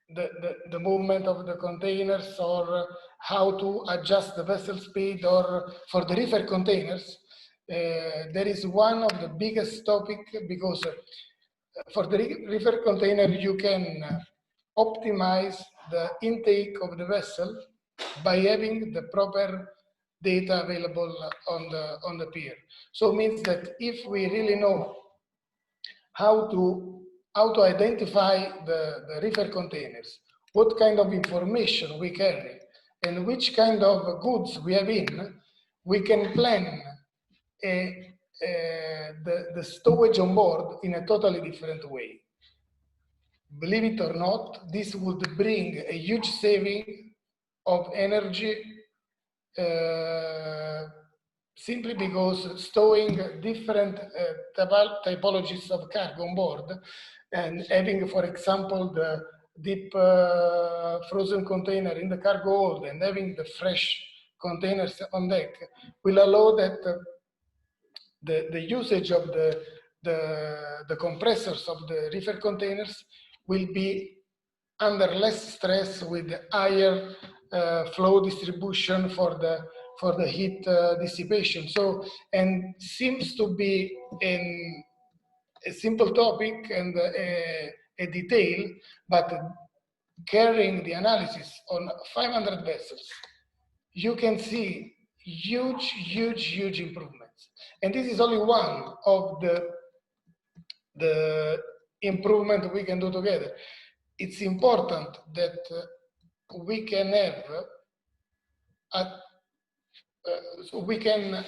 F: the movement of the containers, or how to adjust the vessel speed, or for the reefer containers, there is one of the biggest topic, because for the reefer container you can optimize the intake of the vessel by having the proper data available on the pier. So it means that if we really know how to identify the reefer containers, what kind of information we carry, and which kind of goods we have in, we can plan the stowage on board in a totally different way. Believe it or not, this would bring a huge saving of energy, simply because stowing different typologies of cargo on board, and having, for example, deep frozen container in the cargo hold and having the fresh containers on deck will allow that the usage of the compressors of the reefer containers will be under less stress with higher flow distribution for the heat dissipation. So, and seems to be a simple topic and a detail, but carrying the analysis on 500 vessels, you can see huge improvements. And this is only one of the improvement we can do together. It's important that we can have so we can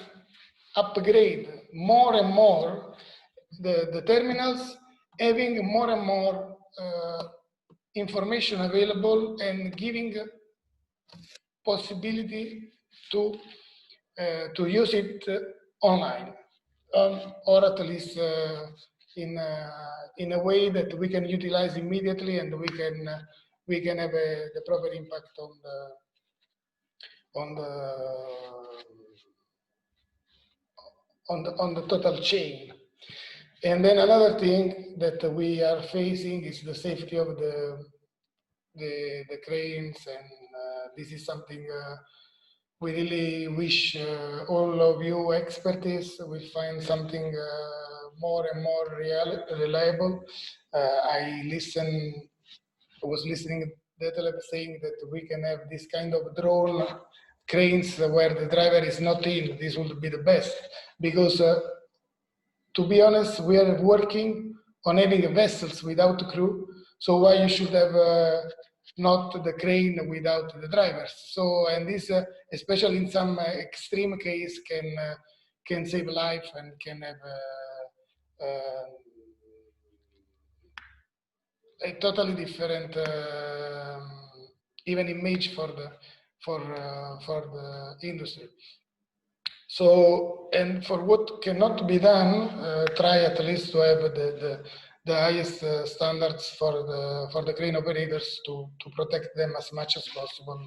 F: upgrade more and more the terminals, having more and more information available and giving possibility to use it online, or at least in a way that we can utilize immediately, and we can have the proper impact on the total chain. And then another thing that we are facing is the safety of the cranes, and this is something we really wish all of you expertise will find something more and more reliable. I was listening to Detlev saying that we can have this kind of drone cranes where the driver is not in. This would be the best, because to be honest, we are working on having vessels without crew. So why you should have not the crane without the drivers? So, and this, especially in some extreme case, can save life and can have a totally different even image for the industry. So, and for what cannot be done, try at least to have the highest standards for the crane operators to protect them as much as possible,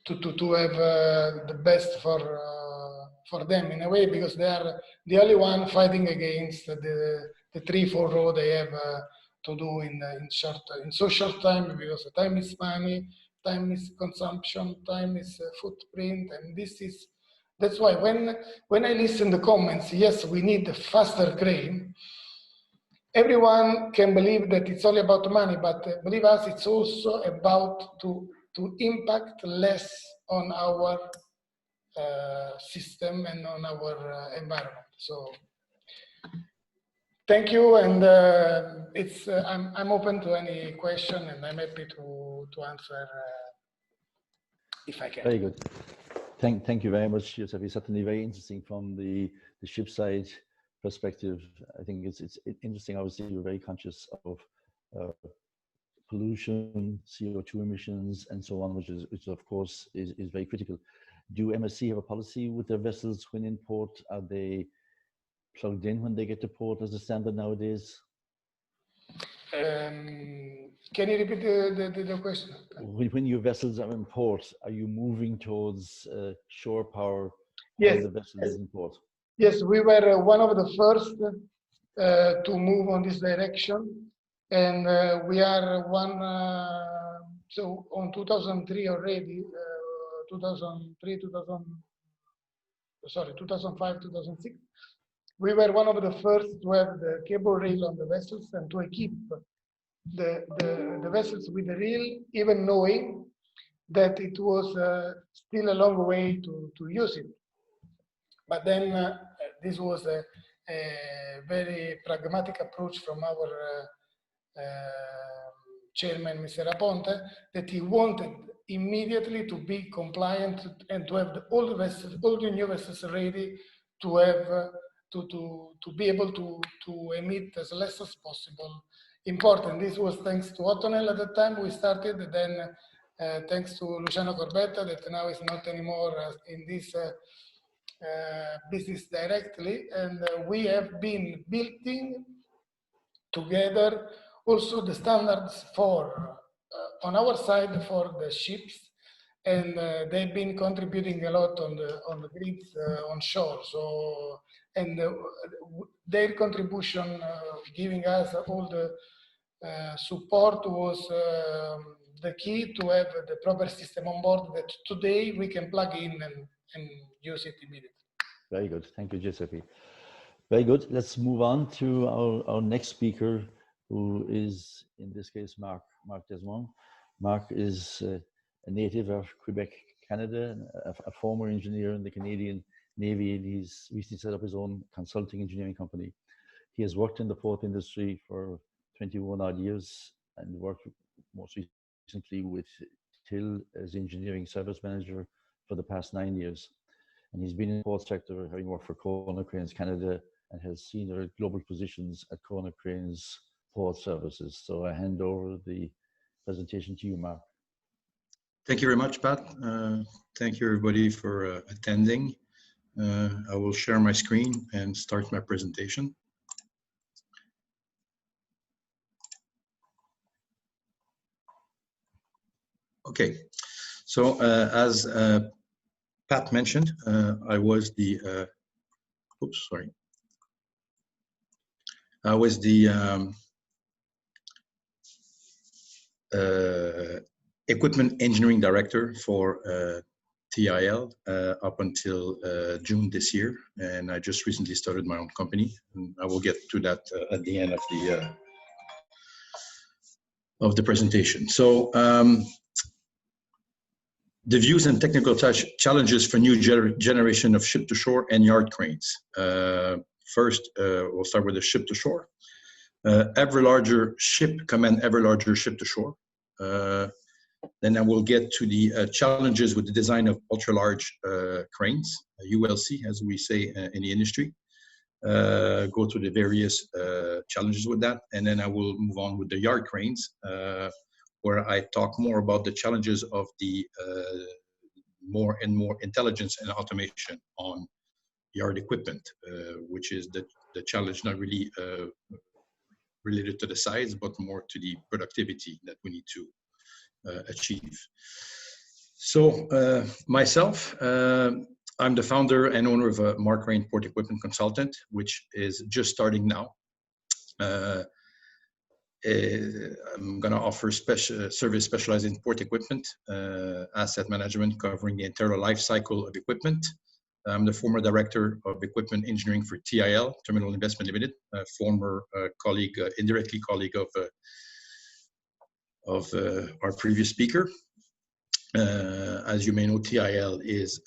F: to have the best for them in a way, because they are the only one fighting against the 3-4 row they have to do in so short time, because the time is money, time is consumption, time is footprint, and that's why when I listen to the comments, yes, we need a faster crane. Everyone can believe that it's only about money, but believe us, it's also about to impact less on our system and on our environment. So thank you, and I'm open to any question, and I'm happy to answer if I can.
B: Very good. Thank you very much, Giuseppe. Certainly very interesting from the ship side perspective. I think it's interesting. Obviously, you're very conscious of pollution, CO2 emissions, and so on, which of course is very critical. Do MSC have a policy with their vessels when in port? Are they plugged in when they get to port as a standard nowadays?
F: Can you repeat the question?
B: When your vessels are in port, are you moving towards shore power
F: yes.
B: when the vessel is in port?
F: Yes, we were one of the first to move on this direction, and we are one. So on 2003 already, 2005, 2006. We were one of the first to have the cable rail on the vessels and to equip the vessels with the rail, even knowing that it was still a long way to use it. But then this was a very pragmatic approach from our chairman, Mr. Aponte, that he wanted immediately to be compliant and to have all the new vessels ready to have to be able to emit as less as possible. Important. This was thanks to Ottonel at the time we started, then thanks to Luciano Corbetta, that now is not anymore in this business directly, and we have been building together. Also the standards for, on our side for the ships, and they've been contributing a lot on the grids on shore. So, and their contribution, giving us all the support was the key to have the proper system on board that today we can plug in and use it immediately.
B: Very good. Thank you, Giuseppe. Very good. Let's move on to our next speaker, who is, in this case, Marc Desmons. Marc is a native of Quebec, Canada, a former engineer in the Canadian Navy, and he's recently set up his own consulting engineering company. He has worked in the port industry for 21 odd years and worked most recently with Till as engineering service manager for the past 9 years. And he's been in the port sector, having worked for Cranes Canada, and has senior global positions at Cranes Port Services. So I hand over the presentation to you, Marc.
E: Thank you very much, Pat. Thank you, everybody, for attending. I will share my screen and start my presentation. Okay, so as Pat mentioned, I was the, I was the equipment engineering director for TIL up until June this year, and I just recently started my own company, and I will get to that at the end of the presentation. So the views and technical challenges for new generation of ship-to-shore and yard cranes. First, we'll start with the ship-to-shore. Ever larger ship command ever larger ship-to-shore. Then I will get to the challenges with the design of ultra-large cranes, ULC, as we say in the industry. Go through the various challenges with that, and then I will move on with the yard cranes, where I talk more about the challenges of the more and more intelligence and automation on yard equipment, which is the challenge not really related to the size, but more to the productivity that we need to achieve. So myself, I'm the founder and owner of a MarCrane Port Equipment Consultant, which is just starting now. I'm going to offer service specialized in port equipment, asset management, covering the entire life cycle of equipment. I'm the former director of equipment engineering for TIL, Terminal Investment Limited, a former colleague, indirectly colleague of our previous speaker. As you may know, TIL is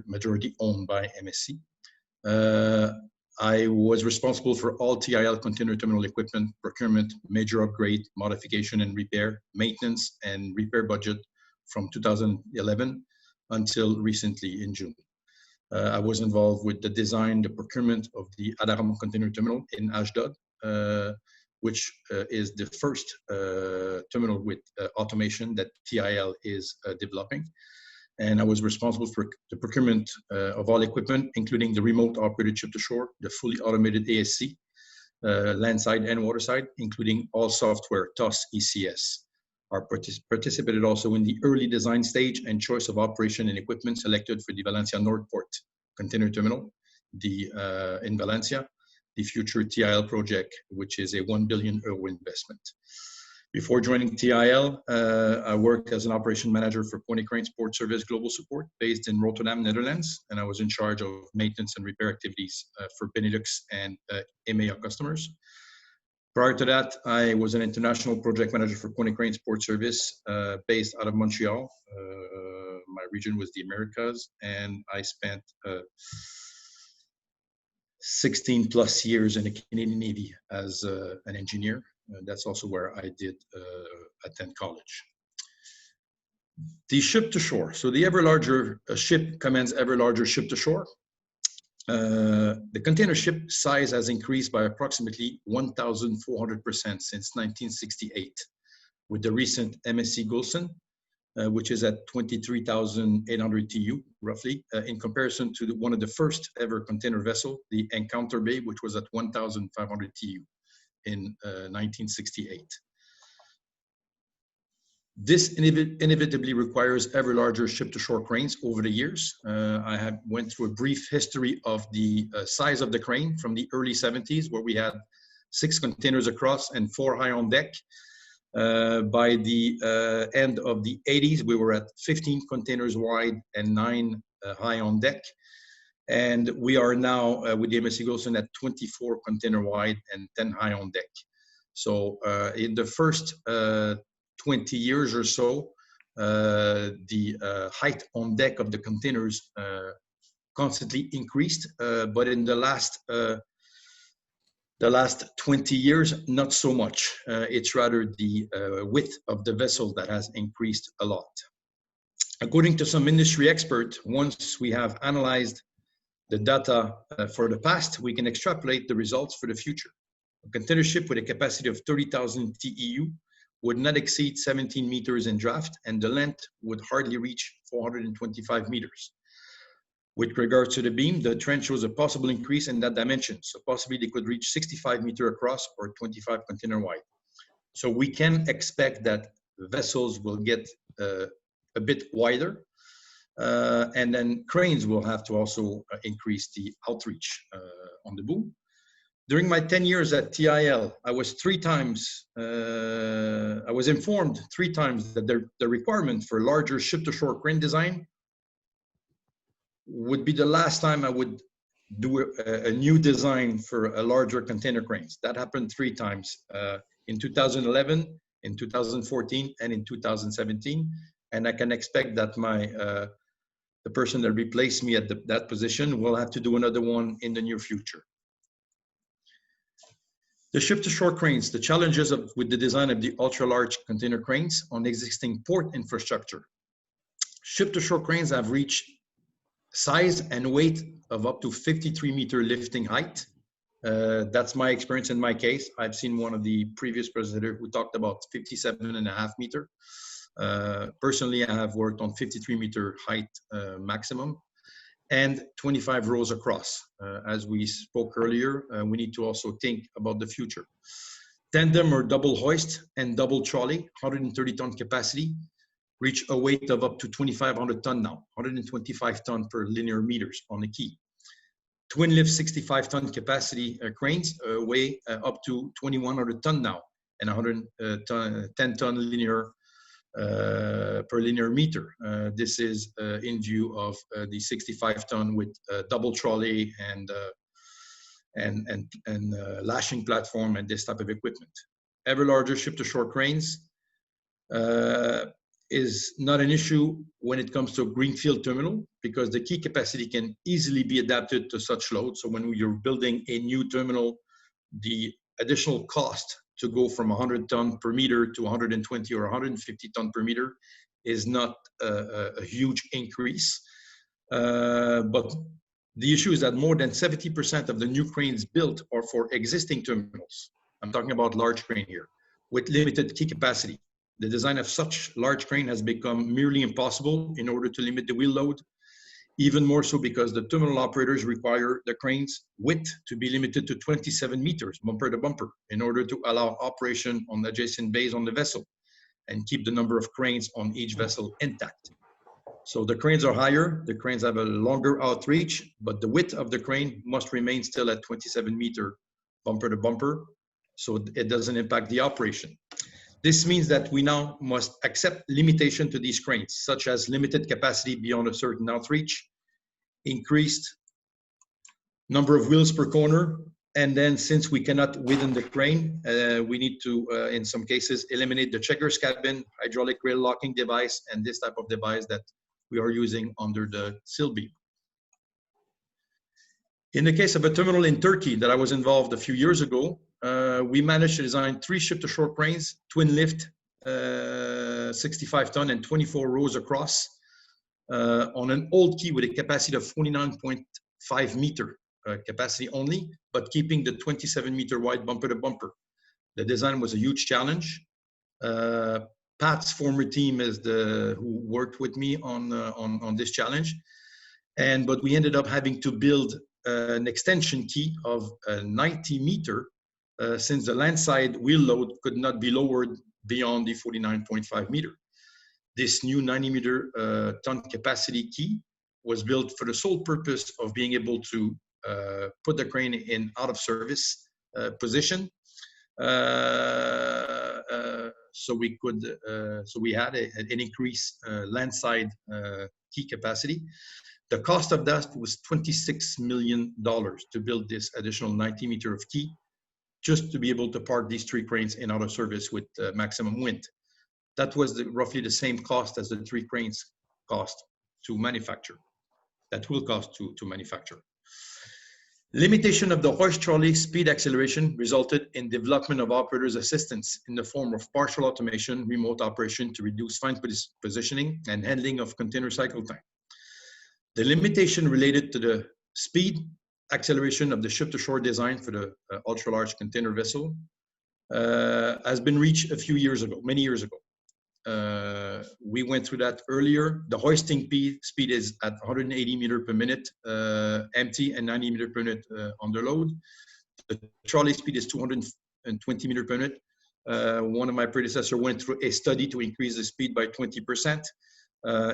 E: majority owned by MSC. I was responsible for all TIL container terminal equipment, procurement, major upgrade, modification and repair, maintenance and repair budget from 2011 until recently in June. I was involved with the design, the procurement of the Adaram container terminal in Ashdod, which is the first terminal with automation that TIL is developing. And I was responsible for the procurement of all equipment, including the remote operated ship-to-shore, the fully automated ASC, landside and waterside, including all software, TOS, ECS. I participated also in the early design stage and choice of operation and equipment selected for the Valencia Northport container terminal, in Valencia, the future TIL project, which is a €1 billion investment. Before joining TIL, I worked as an operation manager for MarCrane Port Service Global Support based in Rotterdam, Netherlands, and I was in charge of maintenance and repair activities for Benelux and EMEA customers. Prior to that, I was an international project manager for MarCrane Port Service based out of Montreal. My region was the Americas, and I spent 16 plus years in the Canadian Navy as an engineer. That's also where I did attend college. The ship-to-shore. So the ever larger ship commands ever larger ship-to-shore. The container ship size has increased by approximately 1,400% since 1968, with the recent MSC Gulson, which is at 23,800 TEU, roughly, in comparison to one of the first ever container vessel, the Encounter Bay, which was at 1,500 TEU. in 1968. This inevitably requires ever larger ship-to-shore cranes over the years. I have went through a brief history of the size of the crane from the early 70s, where we had 6 containers across and 4 high on deck. By the end of the 80s, we were at 15 containers wide and 9 high on deck. And we are now with the MSC Wilson at 24 container wide and 10 high on deck. So in the first 20 years or so, the height on deck of the containers constantly increased, but in the last 20 years, not so much. It's rather the width of the vessel that has increased a lot. According to some industry experts, once we have analyzed the data for the past, we can extrapolate the results for the future. A container ship with a capacity of 30,000 TEU would not exceed 17 meters in draft, and the length would hardly reach 425 meters. With regards to the beam, the trend shows a possible increase in that dimension. So possibly they could reach 65 meter across or 25 container wide. So we can expect that vessels will get a bit wider, and then cranes will have to also increase the outreach on the boom. During my 10 years at TIL, I was informed 3 times that the requirement for larger ship-to-shore crane design would be the last time I would do a new design for a larger container cranes. That happened 3 times, in 2011, in 2014, and in 2017. And I can expect that the person that replaced me at that position will have to do another one in the near future. The ship-to-shore cranes, the challenges with the design of the ultra-large container cranes on existing port infrastructure. Ship-to-shore cranes have reached size and weight of up to 53 meter lifting height. That's my experience in my case. I've seen one of the previous presenters who talked about 57.5 meter. Personally, I have worked on 53 meter height maximum and 25 rows across. As we spoke earlier, we need to also think about the future. Tandem or double hoist and double trolley, 130 ton capacity, reach a weight of up to 2,500 ton now, 125 ton per linear meters on the quay. Twin lift 65 ton capacity cranes weigh up to 2,100 ton now and 110 ton linear per linear meter. This is in view of the 65 ton with double trolley and lashing platform and this type of equipment. Ever larger ship-to-shore cranes is not an issue when it comes to a greenfield terminal, because the key capacity can easily be adapted to such load. So when you're building a new terminal, the additional cost to go from 100 ton per meter to 120 or 150 ton per meter is not a huge increase. But the issue is that more than 70% of the new cranes built are for existing terminals. I'm talking about large crane here, with limited key capacity. The design of such large crane has become nearly impossible in order to limit the wheel load, even more so because the terminal operators require the crane's width to be limited to 27 meters, bumper to bumper, in order to allow operation on adjacent bays on the vessel and keep the number of cranes on each vessel intact. So the cranes are higher, the cranes have a longer outreach, but the width of the crane must remain still at 27 meter bumper to bumper, so it doesn't impact the operation. This means that we now must accept limitation to these cranes, such as limited capacity beyond a certain outreach, increased number of wheels per corner, and then since we cannot within the crane, we need to, in some cases, eliminate the checkers cabin, hydraulic rail locking device, and this type of device that we are using under the sill beam. In the case of a terminal in Turkey that I was involved a few years ago, we managed to design 3 ship-to-shore cranes, twin lift, 65 ton and 24 rows across on an old quay with a capacity of 49.5 meter capacity only, but keeping the 27 meter wide bumper to bumper. The design was a huge challenge. Pat's former team is who worked with me on this challenge, but we ended up having to build an extension quay of 90 meter since the landside wheel load could not be lowered beyond the 49.5 meter. This new 90-meter ton capacity key was built for the sole purpose of being able to put the crane in out of service position. So we could, so we had an increased landside key capacity. The cost of that was $26 million to build this additional 90-meter of key, just to be able to park these 3 cranes in out of service with maximum wind. That was roughly the same cost as the 3 cranes cost to manufacture. That will cost to manufacture. Limitation of the hoist trolley speed acceleration resulted in development of operators' assistance in the form of partial automation, remote operation to reduce fine positioning and handling of container cycle time. The limitation related to the speed acceleration of the ship-to-shore design for the ultra-large container vessel has been reached a few years ago, many years ago. We went through that earlier. The hoisting speed is at 180 meter per minute empty and 90 meter per minute under load. The trolley speed is 220 meter per minute. One of my predecessors went through a study to increase the speed by 20%.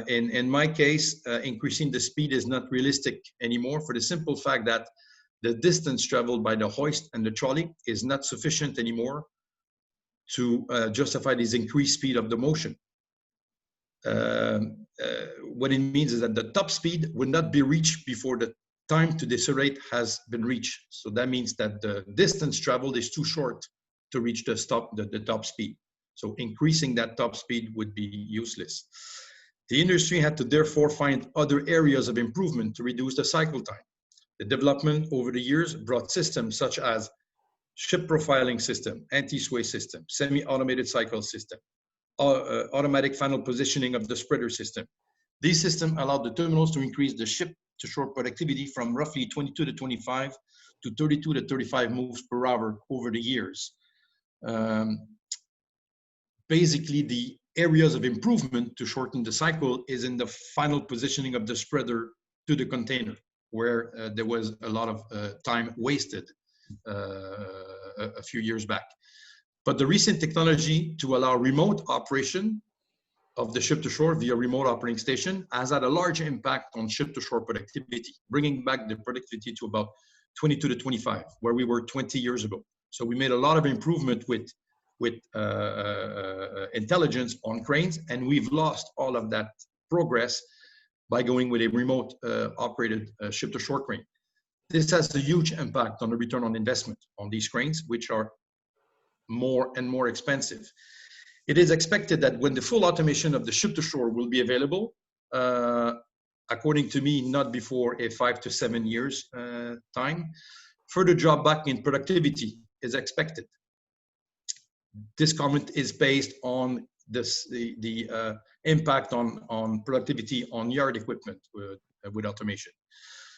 E: In my case, increasing the speed is not realistic anymore for the simple fact that the distance traveled by the hoist and the trolley is not sufficient anymore to justify this increased speed of the motion. What it means is that the top speed would not be reached before the time to decelerate has been reached. So that means that the distance traveled is too short to reach the top speed. So increasing that top speed would be useless. The industry had to therefore find other areas of improvement to reduce the cycle time. The development over the years brought systems such as ship profiling system, anti-sway system, semi-automated cycle system, automatic final positioning of the spreader system. These systems allowed the terminals to increase the ship-to-shore productivity from roughly 22 to 25 to 32 to 35 moves per hour over the years. Basically, the areas of improvement to shorten the cycle is in the final positioning of the spreader to the container, where there was a lot of time wasted a few years back. But the recent technology to allow remote operation of the ship-to-shore via remote operating station has had a large impact on ship-to-shore productivity, bringing back the productivity to about 22 to 25, where we were 20 years ago. So we made a lot of improvement with intelligence on cranes, and we've lost all of that progress by going with a remote operated ship-to-shore crane. This has a huge impact on the return on investment on these cranes, which are more and more expensive. It is expected that when the full automation of the ship-to-shore will be available, according to me, not before a 5 to 7 years time, further drop back in productivity is expected. This comment is based on the impact on productivity on yard equipment with automation.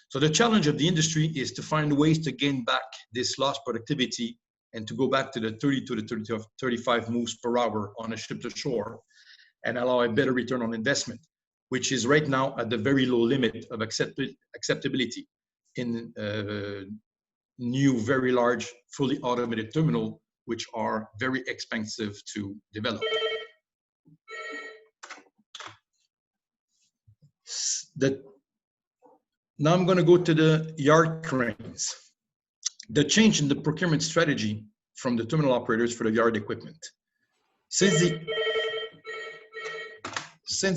E: So the challenge of the industry is to find ways to gain back this lost productivity and to go back to the 32 to 35 moves per hour on a ship-to-shore and allow a better return on investment, which is right now at the very low limit of acceptability in new, very large, fully automated terminal, which are very expensive to develop. Now I'm going to go to the yard cranes. The change in the procurement strategy from the terminal operators for the yard equipment. Since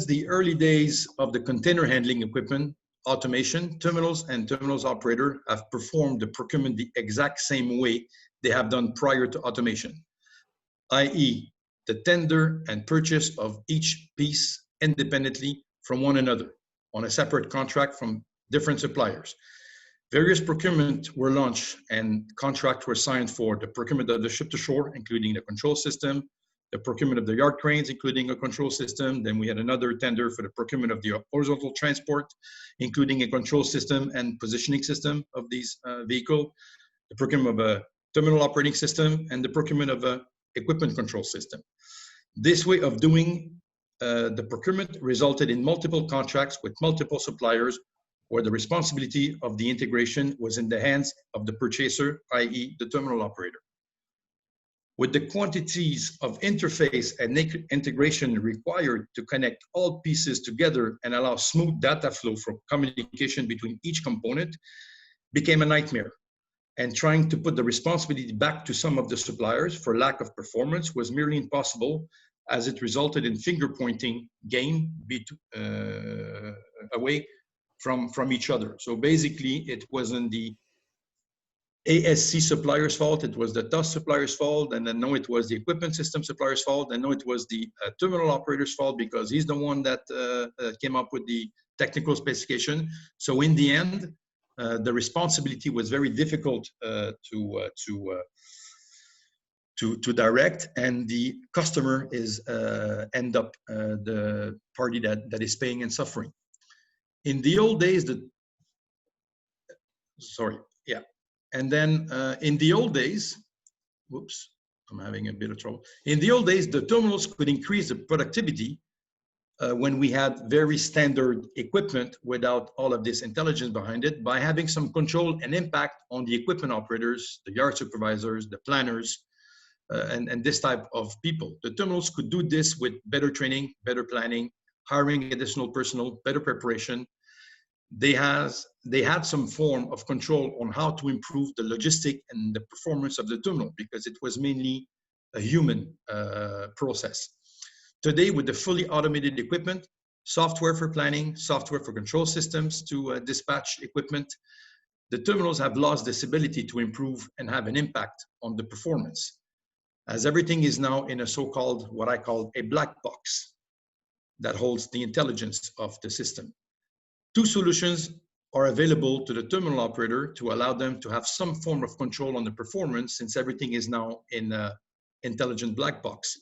E: the early days of the container handling equipment automation, terminals and terminals operator have performed the procurement the exact same way they have done prior to automation, i.e. the tender and purchase of each piece independently from one another on a separate contract from different suppliers. Various procurement were launched and contracts were signed for the procurement of the ship-to-shore, including the control system, the procurement of the yard cranes, including a control system. Then we had another tender for the procurement of the horizontal transport, including a control system and positioning system of these vehicles, the procurement of a terminal operating system, and the procurement of a equipment control system. This way of doing the procurement resulted in multiple contracts with multiple suppliers where the responsibility of the integration was in the hands of the purchaser, i.e. the terminal operator. with the quantities of interface and integration required to connect all pieces together and allow smooth data flow for communication between each component, became a nightmare. And trying to put the responsibility back to some of the suppliers for lack of performance was merely impossible, as it resulted in finger-pointing gain away from each other. So basically, it wasn't the ASC supplier's fault, it was the TOS supplier's fault, and then no, it was the equipment system supplier's fault, and no, it was the terminal operator's fault because he's the one that came up with the technical specification. So in the end, the responsibility was very difficult to direct, and the customer is end up the party that is paying and suffering. In the old days, and then in the old days, whoops, I'm having a bit of trouble. In the old days, the terminals could increase the productivity when we had very standard equipment without all of this intelligence behind it, by having some control and impact on the equipment operators, the yard supervisors, the planners, and this type of people. The terminals could do this with better training, better planning, hiring additional personnel, better preparation. They had some form of control on how to improve the logistic and the performance of the terminal, because it was mainly a human process. Today, with the fully automated equipment, software for planning, software for control systems to dispatch equipment, the terminals have lost this ability to improve and have an impact on the performance, as everything is now in a so-called, what I call a black box that holds the intelligence of the system. Two solutions are available to the terminal operator to allow them to have some form of control on the performance, since everything is now in an intelligent black box.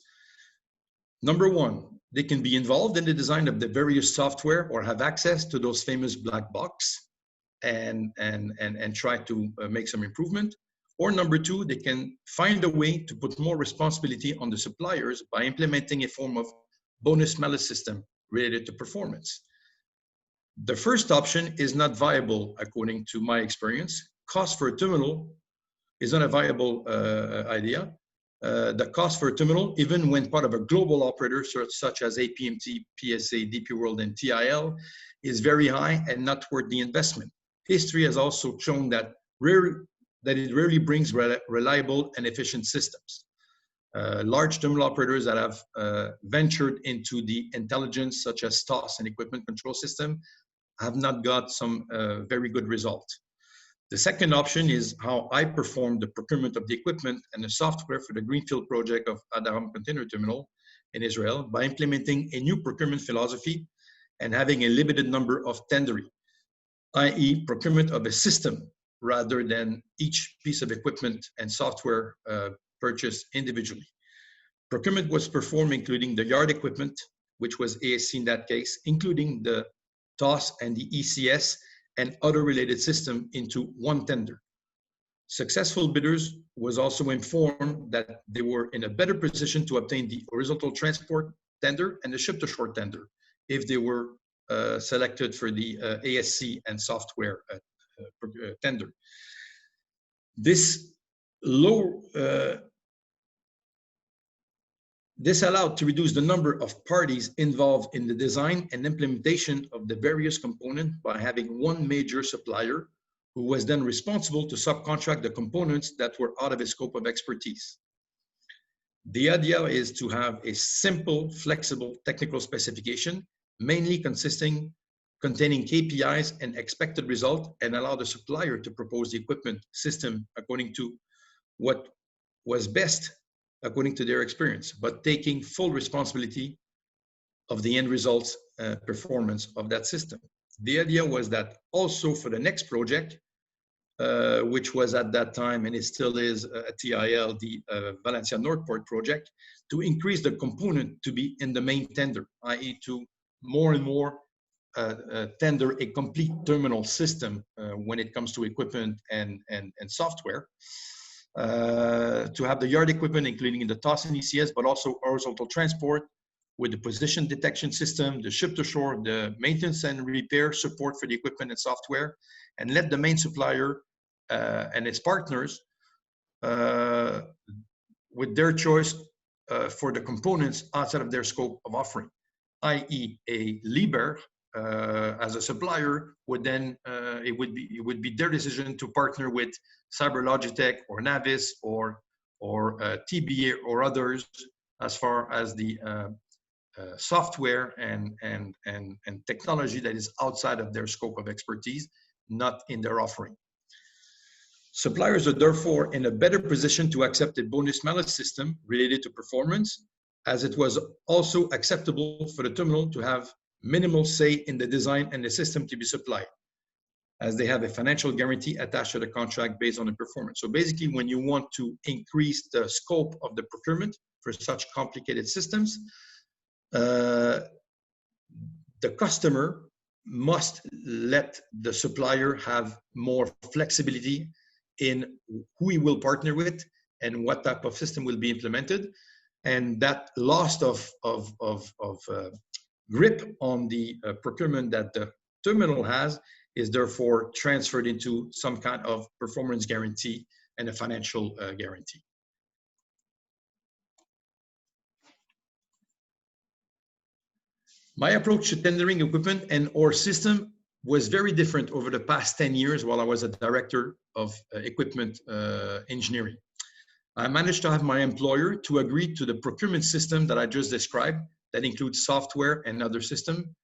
E: Number one, they can be involved in the design of the various software or have access to those famous black box and try to make some improvement. Or number two, they can find a way to put more responsibility on the suppliers by implementing a form of bonus-malus system related to performance. The first option is not viable, according to my experience. Cost for a terminal is not a viable idea. The cost for a terminal, even when part of a global operator such as APMT, PSA, DP World, and TIL, is very high and not worth the investment. History has also shown that it rarely brings reliable and efficient systems. Large terminal operators that have ventured into the intelligence, such as TOS and equipment control system, have not got some very good result. The second option is how I performed the procurement of the equipment and the software for the Greenfield project of Adaram Container Terminal in Israel by implementing a new procurement philosophy and having a limited number of tendering, i.e. procurement of a system rather than each piece of equipment and software purchased individually. Procurement was performed including the yard equipment, which was ASC in that case, including the TOS and the ECS and other related system into one tender. Successful bidders was also informed that they were in a better position to obtain the horizontal transport tender and the ship-to-shore tender if they were selected for the ASC and software tender. This allowed to reduce the number of parties involved in the design and implementation of the various components by having one major supplier who was then responsible to subcontract the components that were out of his scope of expertise. The idea is to have a simple, flexible technical specification, mainly containing KPIs and expected result, and allow the supplier to propose the equipment system according to what was best according to their experience, but taking full responsibility of the end results performance of that system. The idea was that also for the next project, which was at that time, and it still is a TIL, the Valencia Northport project, to increase the component to be in the main tender, i.e. to more and more tender a complete terminal system when it comes to equipment and software. To have the yard equipment, including the TOS and ECS, but also horizontal transport with the position detection system, the ship-to-shore, the maintenance and repair support for the equipment and software, and let the main supplier and its partners with their choice for the components outside of their scope of offering, i.e. a Liebherr as a supplier would then, it would be their decision to partner with CyberLogitech or Navis or TBA or others as far as the software and technology that is outside of their scope of expertise, not in their offering. Suppliers are therefore in a better position to accept a bonus-malus system related to performance, as it was also acceptable for the terminal to have minimal say in the design and the system to be supplied, as they have a financial guarantee attached to the contract based on the performance. So basically, when you want to increase the scope of the procurement for such complicated systems, the customer must let the supplier have more flexibility in who he will partner with and what type of system will be implemented. And that loss of grip on the procurement that the terminal has is therefore transferred into some kind of performance guarantee and a financial guarantee. My approach to tendering equipment and or system was very different over the past 10 years while I was a director of equipment engineering. I managed to have my employer to agree to the procurement system that I just described, that includes software and other system,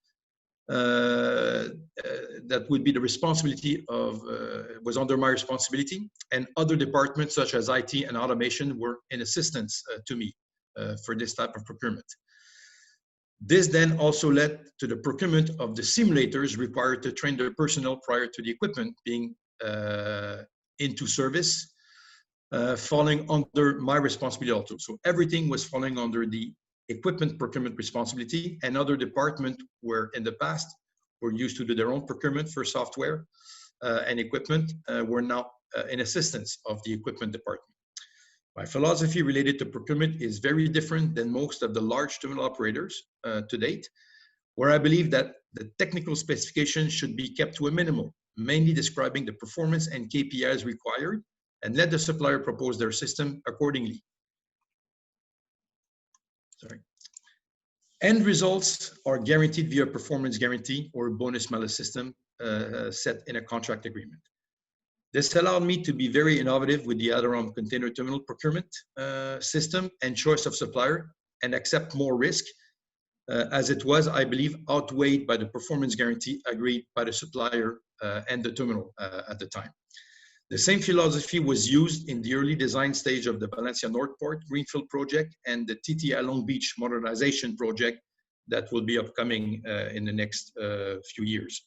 E: that would be the responsibility of, was under my responsibility, and other departments such as IT and automation were in assistance to me for this type of procurement. This then also led to the procurement of the simulators required to train their personnel prior to the equipment being into service, falling under my responsibility also. So everything was falling under the equipment procurement responsibility, and other departments were in the past were used to do their own procurement for software and equipment were now in assistance of the equipment department. My philosophy related to procurement is very different than most of the large terminal operators to date, where I believe that the technical specifications should be kept to a minimum, mainly describing the performance and KPIs required, and let the supplier propose their system accordingly. Sorry. End results are guaranteed via performance guarantee or bonus-malus system set in a contract agreement. This allowed me to be very innovative with the Aderam container terminal procurement system and choice of supplier, and accept more risk, as it was, I believe, outweighed by the performance guarantee agreed by the supplier and the terminal at the time. The same philosophy was used in the early design stage of the Valencia Northport Greenfield project and the TTI Long Beach modernization project that will be upcoming in the next few years.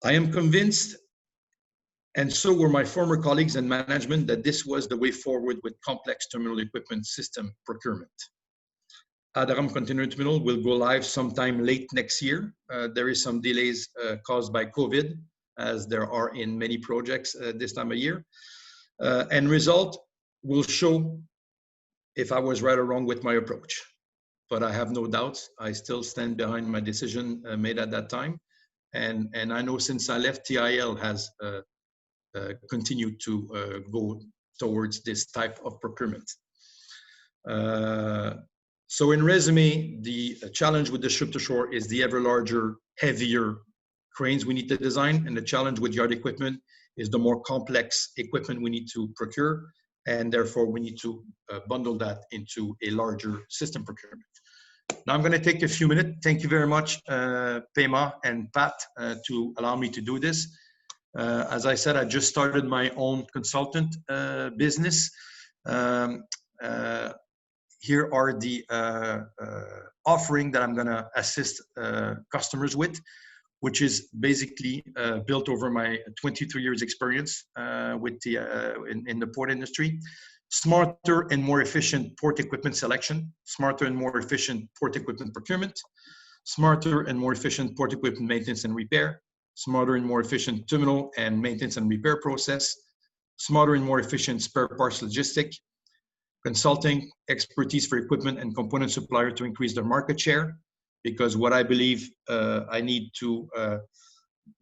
E: I am convinced, and so were my former colleagues and management, that this was the way forward with complex terminal equipment system procurement. Aderam Container Terminal will go live sometime late next year. There is some delays caused by COVID, as there are in many projects this time of year. And result will show if I was right or wrong with my approach. But I have no doubts. I still stand behind my decision made at that time. And I know since I left, TIL has continue to go towards this type of procurement. So in resume, the challenge with the ship-to-shore is the ever larger, heavier cranes we need to design, and the challenge with yard equipment is the more complex equipment we need to procure, and therefore we need to bundle that into a larger system procurement. Now I'm going to take a few minutes. Thank you very much, PEMA and Pat, to allow me to do this. As I said, I just started my own consultant business. Here are the offering that I'm going to assist customers with, which is basically built over my 23 years experience with the, in the port industry. Smarter and more efficient port equipment selection, smarter and more efficient port equipment procurement, smarter and more efficient port equipment maintenance and repair, smarter and more efficient terminal and maintenance and repair process, smarter and more efficient spare parts logistic, consulting, expertise for equipment and component supplier to increase their market share, because what I believe I need to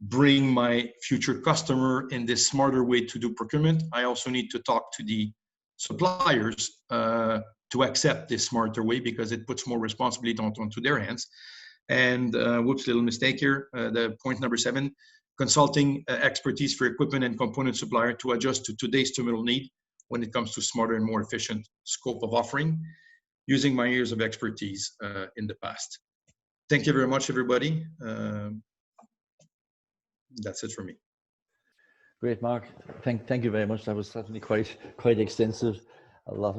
E: bring my future customer in this smarter way to do procurement. I also need to talk to the suppliers to accept this smarter way, because it puts more responsibility onto their hands. And whoops, little mistake here. The point number 7, consulting expertise for equipment and component supplier to adjust to today's terminal need when it comes to smarter and more efficient scope of offering, using my years of expertise in the past. Thank you very much, everybody. That's it for me.
B: Great, Marc. Thank you very much. That was certainly quite extensive. A lot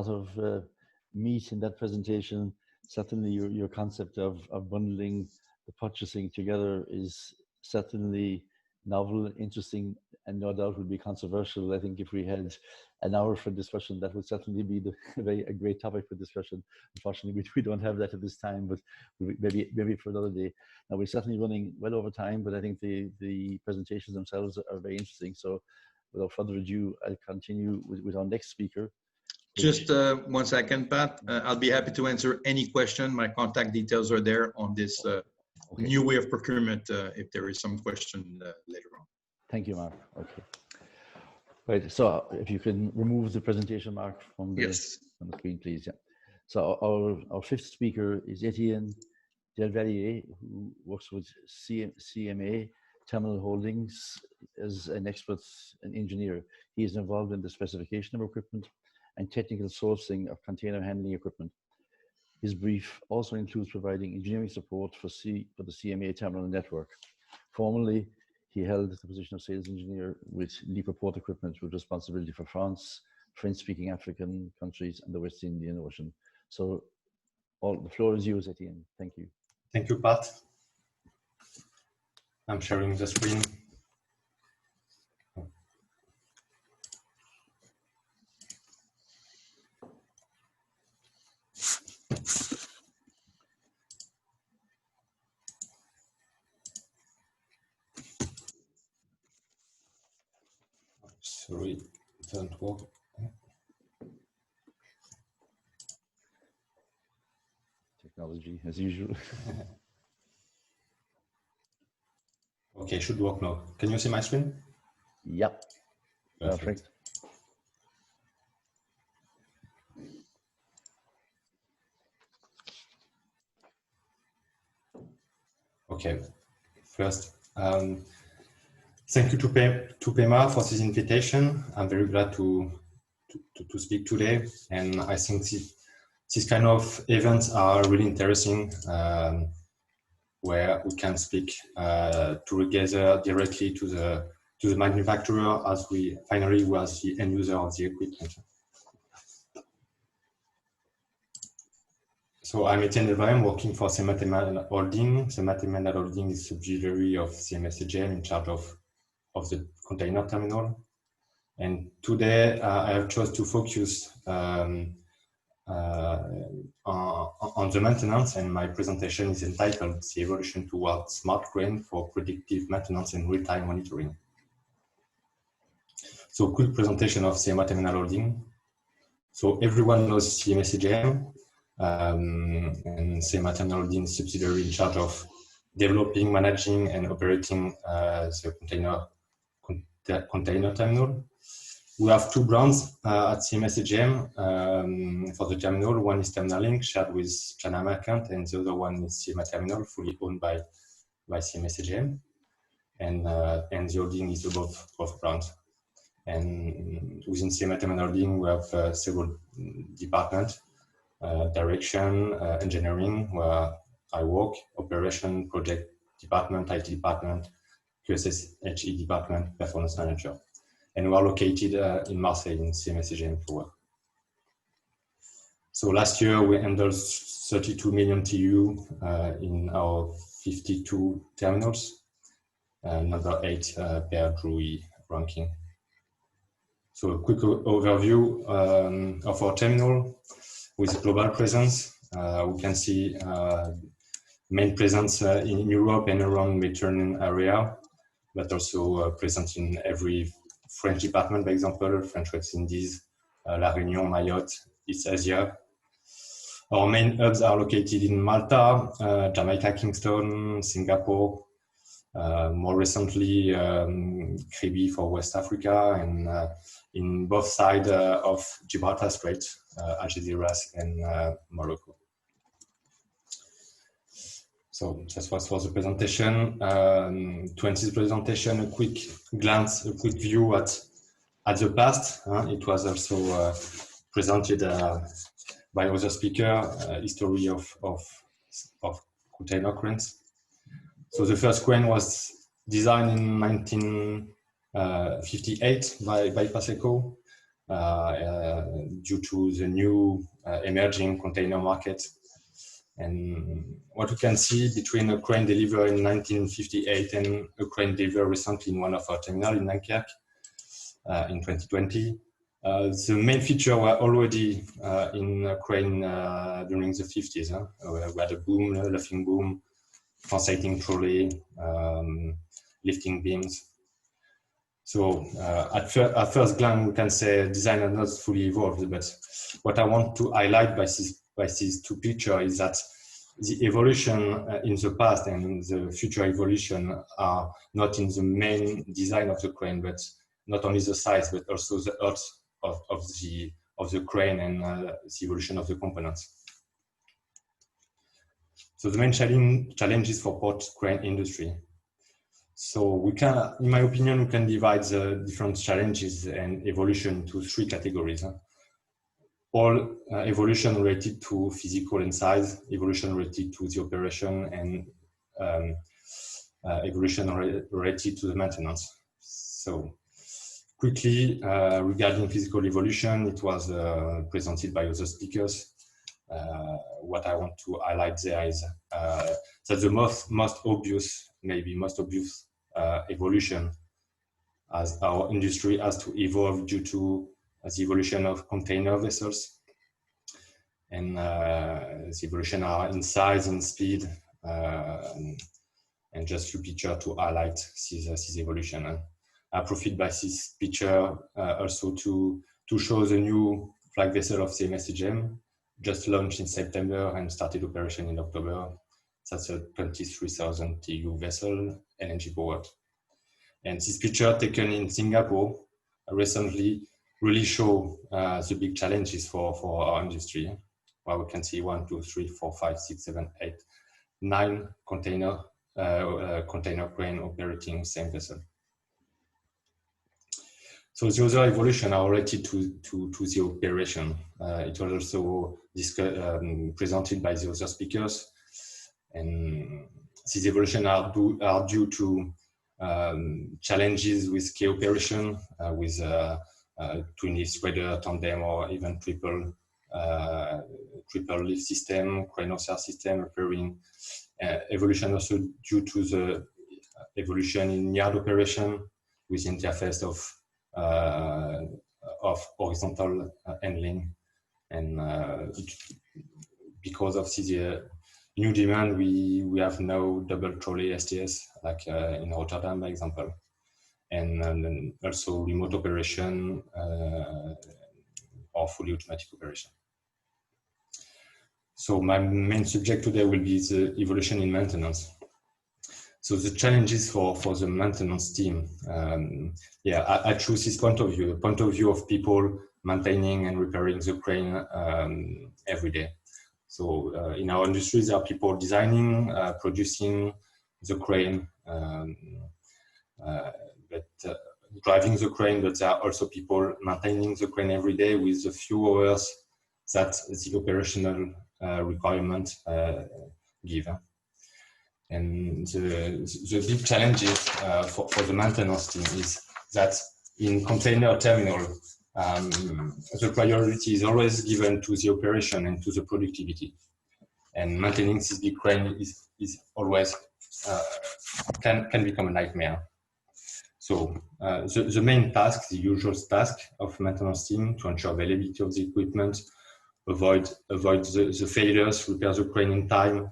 B: of meat in that presentation. Certainly, your concept of bundling the purchasing together is certainly novel, interesting, and no doubt would be controversial. I think if we had an hour for discussion, that would certainly be a great topic for discussion. Unfortunately, we don't have that at this time, but maybe for another day. Now, we're certainly running well over time, but I think the presentations themselves are very interesting. So without further ado, I'll continue with our next speaker.
E: Just 1 second, Pat. I'll be happy to answer any question. My contact details are there on this new way of procurement, if there is some question later on.
B: Thank you, Marc. Okay. Right. So if you can remove the presentation, Marc, from the screen, please. Yeah. So our 5th speaker is Etienne Delvallier, who works with CMA Terminal Holdings as an expert and engineer. He is involved in the specification of equipment and technical sourcing of container handling equipment. His brief also includes providing engineering support for the CMA terminal network. Formerly, he held the position of sales engineer with Lipa Port Equipment, with responsibility for France, French-speaking African countries, and the West Indian Ocean. So the floor is yours, Etienne. Thank you.
G: Thank you, Pat. I'm sharing the screen. Sorry, it doesn't work.
B: Technology, as usual.
G: Okay, should work now. Can you see my screen?
B: Yep. Perfect.
G: Okay. First, thank you to PEMA for this invitation. I'm very glad to speak today, and I think these kind of events are really interesting, where we can speak together directly to the manufacturer, as we was the end user of the equipment. So I'm Etienne Delvallier, I'm working for CMA Terminal Holding. CMA Terminal Holding is a subsidiary of CMA CGM in charge of the container terminal. And today I have chosen to focus on the maintenance, and my presentation is entitled The Evolution Towards MarCrane for Predictive Maintenance and Real-Time Monitoring. So quick presentation of CMA Terminal Holding. So everyone knows CMA CGM, and CMA Terminal Holding subsidiary in charge of developing, managing, and operating the container terminal. We have 2 brands at CMA CGM for the terminal. One is Terminal Link, shared with China Merchant, and the other one is CMA Terminal, fully owned by CMA CGM. And the holding is above both brands. And within CMA Terminal Holding, we have several departments: direction, engineering, where I work, operation, project department, IT department, QSSHE department, performance manager. And we are located in Marseille in CMA CGM for work. So last year we handled 32 million TEU in our 52 terminals, number 8 per Drewry ranking. So a quick overview of our terminal with global presence. We can see main presence in Europe and around Mediterranean area, but also present in every French department, for example, French West Indies, La Réunion, Mayotte, East Asia. Our main hubs are located in Malta, Jamaica, Kingston, Singapore, More recently, Kribi for West Africa, and in both sides of Gibraltar Strait, Algeciras and Morocco. So that was for the presentation. To end this presentation, a quick glance, a quick view at the past. It was also presented by other speakers, history of container cranes. So the first crane was designed in 1958 by Paseco due to the new emerging container market. And what we can see between a crane delivered in 1958 and a crane delivered recently in one of our terminals in Dunkirk in 2020, the main feature were already in a crane during the 50s. We had a boom, a luffing boom, translating trolley, lifting beams. So at first glance, we can say design has not fully evolved, but what I want to highlight by these two pictures is that the evolution in the past and the future evolution are not in the main design of the crane, but not only the size, but also the earth of the crane and the evolution of the components. So the main challenges for port crane industry. So we can, in my opinion, we can divide the different challenges and evolution into three categories. All evolution related to physical and size, evolution related to the operation, and evolution related to the maintenance. So quickly, regarding physical evolution, it was presented by other speakers. What I want to highlight there is that the most obvious evolution as our industry has to evolve due to the evolution of container vessels, and the evolution are in size and speed, and just few pictures to highlight this evolution. And I profit by this picture also to show the new flag vessel of CMSCGM, just launched in September and started operation in October. That's a 23,000 TEU vessel, LNG powered. And this picture taken in Singapore recently really show the big challenges for our industry. Well, we can see 1, 2, 3, 4, 5, 6, 7, 8, 9 container crane operating same vessel. So the other evolution are related to the operation. It was also presented by the other speakers, and these evolution are due to challenges with key operation, with twin lift spreader, tandem, or even triple lift system, crane offset system repairing. Evolution also due to the evolution in yard operation with interface of horizontal handling, and because of the new demand, we have now double trolley STS like in Rotterdam, by example, and also remote operation or fully automatic operation. So my main subject today will be the evolution in maintenance. So the challenges for the maintenance team. I choose this point of view, the point of view of people maintaining and repairing the crane every day. So in our industry, there are people designing, producing the crane, driving the crane, but there are also people maintaining the crane every day with a few hours that the operational requirement give. And the big challenges for the maintenance team is that in container terminal, the priority is always given to the operation and to the productivity. And maintaining this big crane is always, can become a nightmare. So the main task, the usual task of maintenance team to ensure availability of the equipment, avoid the failures, repair the crane in time,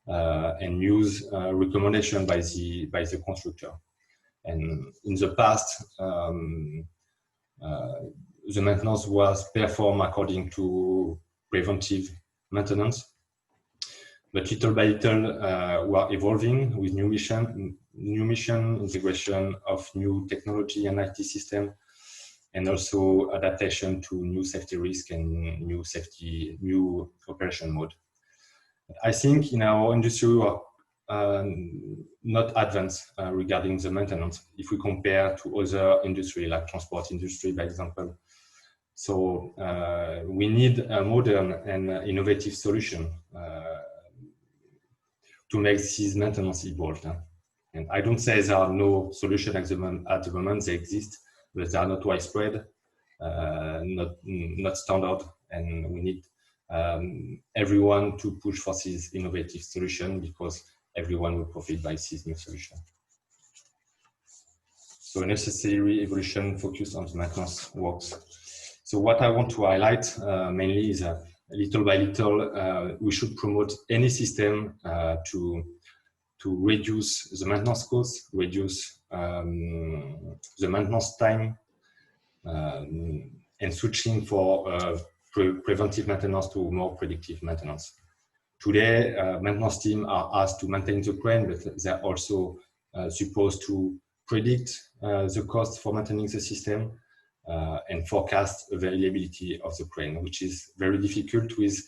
G: and use recommendation by the constructor. And in the past, the maintenance was performed according to preventive maintenance, but little by little we are evolving with new new mission, integration of new technology and IT system, and also adaptation to new safety risk and new operation mode. I think in our industry we are not advanced regarding the maintenance if we compare to other industry like transport industry, by example. So we need a modern and innovative solution to make this maintenance evolve. And I don't say there are no solutions at the moment, they exist, but they are not widespread, not standard, and we need everyone to push for this innovative solution because everyone will profit by this new solution. So necessary evolution focused on the maintenance works. So what I want to highlight mainly is little by little, we should promote any system to reduce the maintenance costs, reduce the maintenance time, and switching for preventive maintenance to more predictive maintenance. Today, maintenance teams are asked to maintain the crane, but they're also supposed to predict the cost for maintaining the system and forecast availability of the crane, which is very difficult with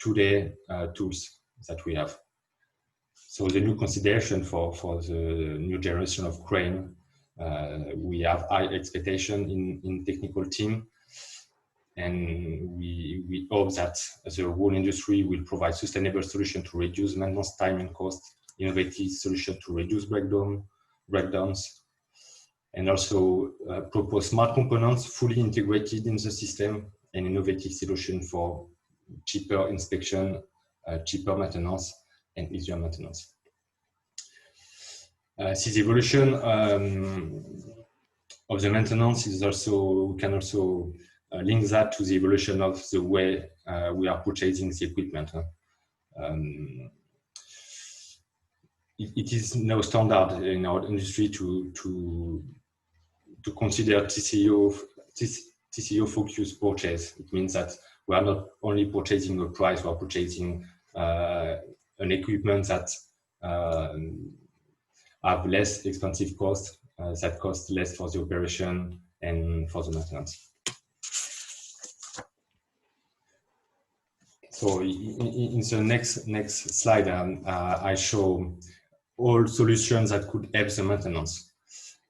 G: today's tools that we have. So the new consideration for the new generation of crane, we have high expectation in technical team, and we hope that the whole industry will provide sustainable solution to reduce maintenance time and cost, innovative solution to reduce breakdowns, and also propose smart components fully integrated in the system and innovative solution for cheaper inspection, cheaper maintenance, and easier maintenance. This evolution of the maintenance is also, we can also link that to the evolution of the way we are purchasing the equipment. It is now standard in our industry to consider TCO focused purchase. It means that we are not only purchasing a price, we are purchasing an equipment that have less expensive cost, that cost less for the operation and for the maintenance. So in the next slide, I show all solutions that could help the maintenance.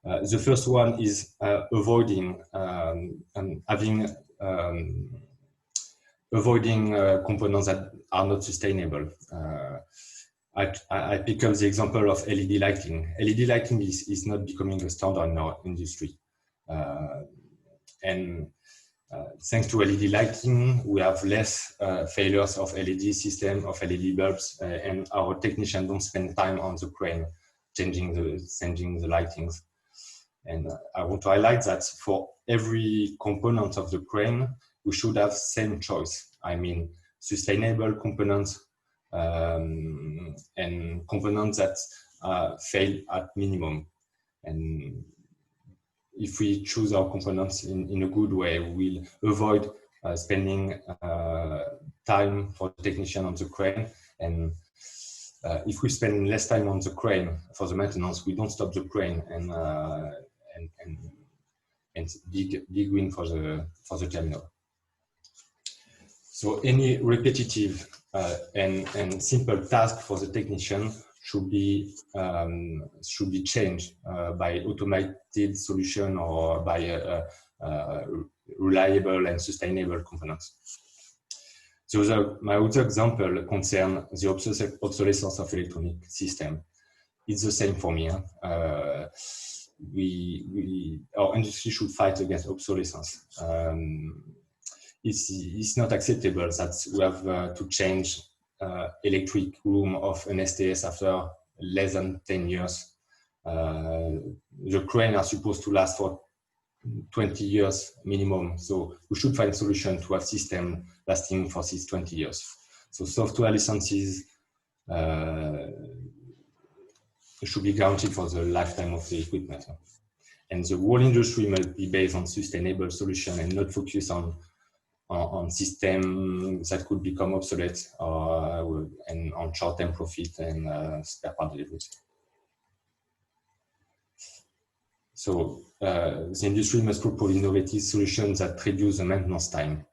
G: The first one is avoiding components that are not sustainable. I pick up the example of LED lighting. LED lighting is not becoming a standard in our industry. Thanks to LED lighting, we have less failures of LED system, of LED bulbs, and our technicians don't spend time on the crane changing the lightings. And I want to highlight that for every component of the crane, we should have same choice. I mean, sustainable components and components that fail at minimum. And if we choose our components in a good way, we'll avoid spending time for the technician on the crane. And if we spend less time on the crane for the maintenance, we don't stop the crane and big win for the terminal. So any repetitive and simple task for the technician should be changed by automated solution or by reliable and sustainable components. So my other example concerns the obsolescence of electronic system. It's the same for me. Our industry should fight against obsolescence. It's not acceptable that we have to change electric room of an STS after less than 10 years. The crane are supposed to last for 20 years minimum. So we should find a solution to have system lasting for these 20 years. So software licenses should be guaranteed for the lifetime of the equipment. And the whole industry must be based on sustainable solution and not focus on systems that could become obsolete and on short-term profit and spare part deliveries. So the industry must propose innovative solutions that reduce the maintenance time.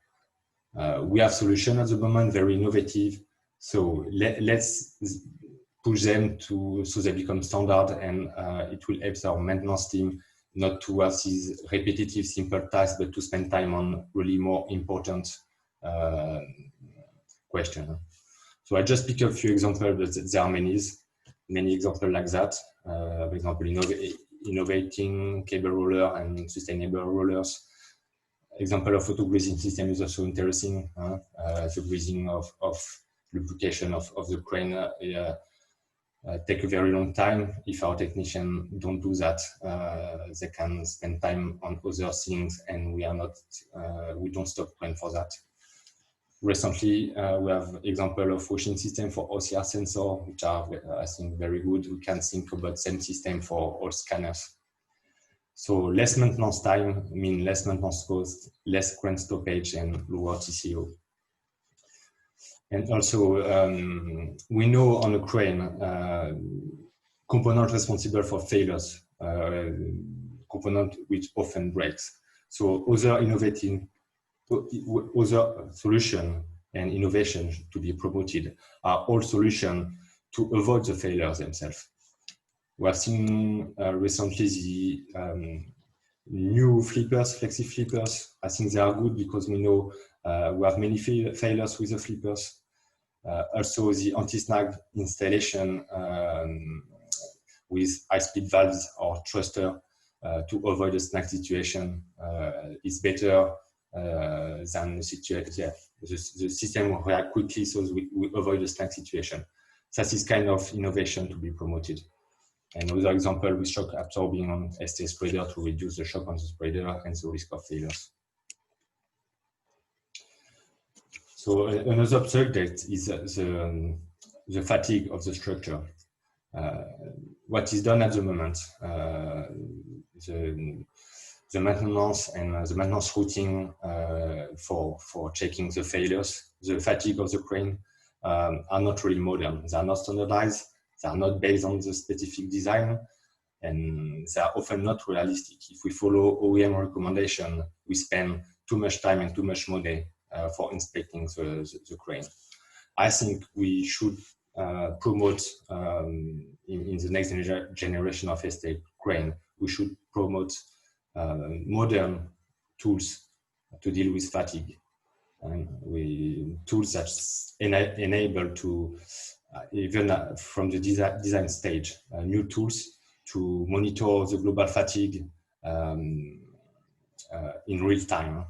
G: We have solutions at the moment, very innovative. So let's push them so they become standard, and it will help our maintenance team not to have these repetitive, simple tasks, but to spend time on really more important questions. So I just pick a few examples, but there are many examples like that. For example, innovating cable roller and sustainable rollers. Example of auto greasing system is also interesting. The greasing of lubrication of the crane take a very long time. If our technicians don't do that, they can spend time on other things, and we don't stop crane for that. Recently, we have example of washing system for OCR sensor, which are, I think, very good. We can think about same system for all scanners. So less maintenance time means less maintenance cost, less crane stoppage, and lower TCO. And also, we know on a crane, component responsible for failures, component which often breaks. So other solution and innovation to be promoted are all solutions to avoid the failures themselves. We have seen recently the new flippers, flexi flippers. I think they are good because we know we have many failures with the flippers. Also the anti-snag installation with high-speed valves or thruster to avoid a snag situation is better than the situation. Yeah, the system will react quickly so we avoid the snag situation. That is kind of innovation to be promoted. Another example with shock absorbing on ST spreader to reduce the shock on the spreader and the risk of failures. So another subject is the fatigue of the structure. What is done at the moment, the maintenance and the maintenance routing for checking the failures, the fatigue of the crane are not really modern. They are not standardized. They are not based on the specific design, and they are often not realistic. If we follow OEM recommendation, we spend too much time and too much money for inspecting the crane. I think we should promote in the next generation of ST crane, we should promote modern tools to deal with fatigue, and tools that enable to even from the design stage, new tools to monitor the global fatigue in real time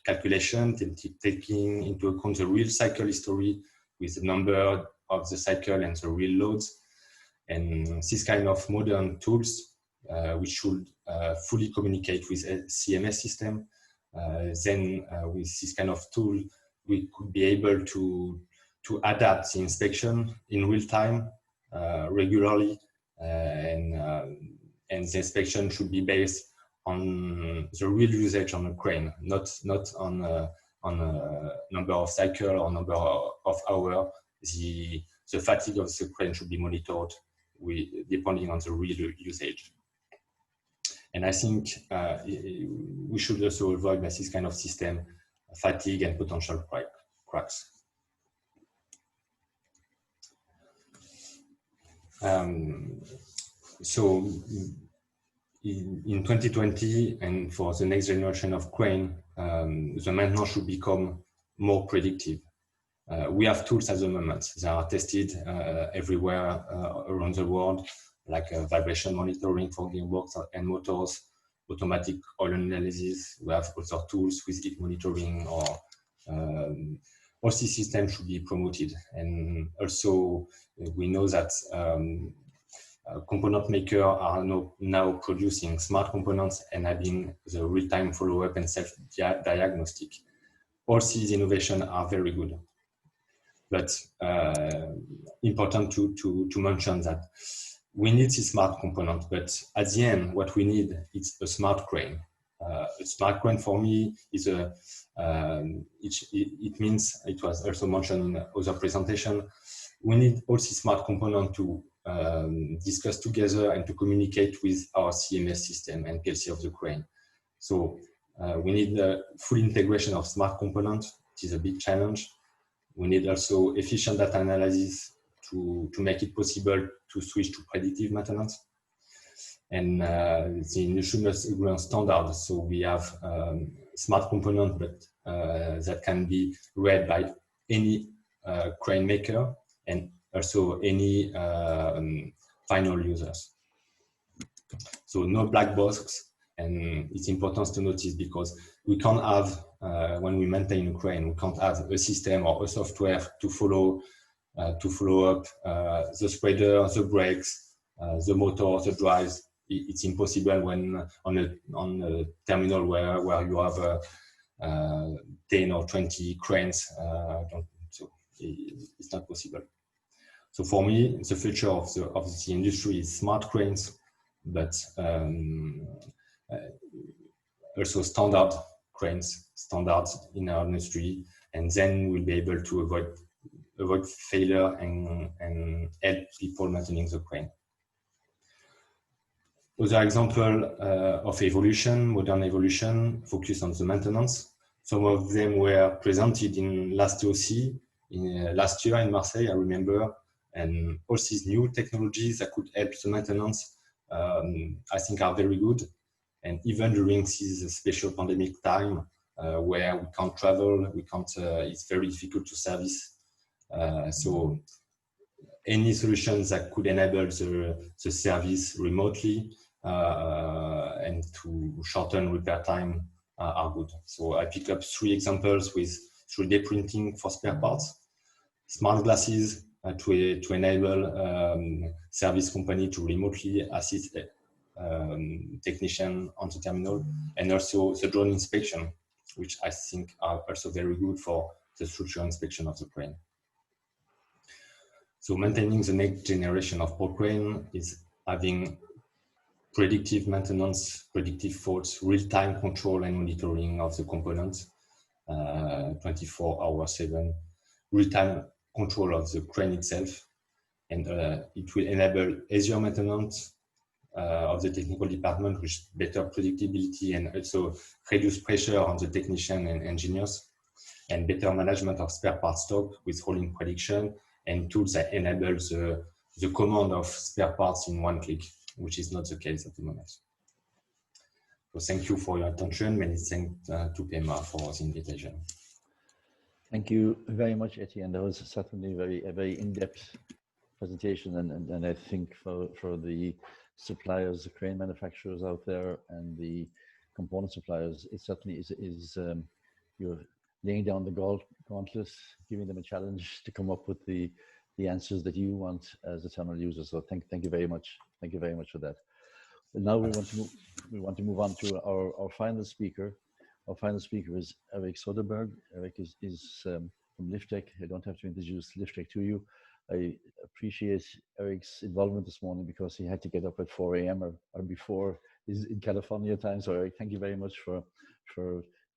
G: calculation, taking into account the real cycle history with the number of the cycle and the real loads. And this kind of modern tools, which should fully communicate with a CMS system, then with this kind of tool, we could be able to adapt the inspection in real time, regularly, and the inspection should be based on the real usage on a crane, not on a number of cycle or number of hours. The fatigue of the crane should be monitored depending on the real usage. And I think we should also avoid this kind of system fatigue and potential cracks. So in 2020 and for the next generation of crane, the maintenance should become more predictive. We have tools at the moment that are tested everywhere around the world, like vibration monitoring for gearbox and motors, automatic oil analysis. We have other tools with heat monitoring, or all these systems should be promoted. And also, we know that component makers are now producing smart components and having the real-time follow-up and self-diagnostic. All these innovations are very good. But important to mention that we need this smart component, but at the end, what we need is a smart crane. A smart crane for me is it means, it was also mentioned in other presentation, we need all these smart components to discuss together and to communicate with our CMS system and PLC of the crane. So we need the full integration of smart components, which is a big challenge. We need also efficient data analysis to make it possible to switch to predictive maintenance. And the industry must agree on standards. So we have smart component, but that can be read by any crane maker and also any final users. So no black box, and it's important to notice because we can't have, when we maintain a crane, we can't have a system or a software to follow up the spreader, the brakes, the motor, the drives. It's impossible when on a terminal where you have 10 or 20 cranes. So it's not possible. So for me, the future of the industry is smart cranes, but also standard cranes, standards in our industry, and then we'll be able to avoid failure and help people maintaining the crane. Other example of evolution, modern evolution, focus on the maintenance. Some of them were presented in last OC, last year in Marseille, I remember, and all these new technologies that could help the maintenance, I think are very good. And even during this special pandemic time, where we can't travel, it's very difficult to service. So any solutions that could enable the service remotely and to shorten repair time are good. So I pick up 3 examples with 3D printing for spare parts, smart glasses to enable service company to remotely assist technician on the terminal, and also the drone inspection, which I think are also very good for the structural inspection of the crane. So maintaining the next generation of pole crane is having predictive maintenance, predictive faults, real-time control and monitoring of the components, 24/7, real-time control of the crane itself, and it will enable easier maintenance of the technical department with better predictability and also reduce pressure on the technician and engineers, and better management of spare parts stock with rolling prediction and tools that enable the command of spare parts in one click, which is not the case at the moment. So thank you for your attention. Many thanks to PEMA for the invitation.
B: Thank you very much, Etienne. That was certainly a very in-depth presentation, and I think for the suppliers, the crane manufacturers out there, and the component suppliers, it certainly is you're laying down the gauntlet, giving them a challenge to come up with the answers that you want as a terminal user. So thank you very much. Thank you very much for that. And now we want to move on to our final speaker. Our final speaker is Erik Soderberg. Erik is from Liftech. I don't have to introduce Liftech to you. I appreciate Erik's involvement this morning because he had to get up at 4 a.m. or before in California time. So Erik, thank you very much for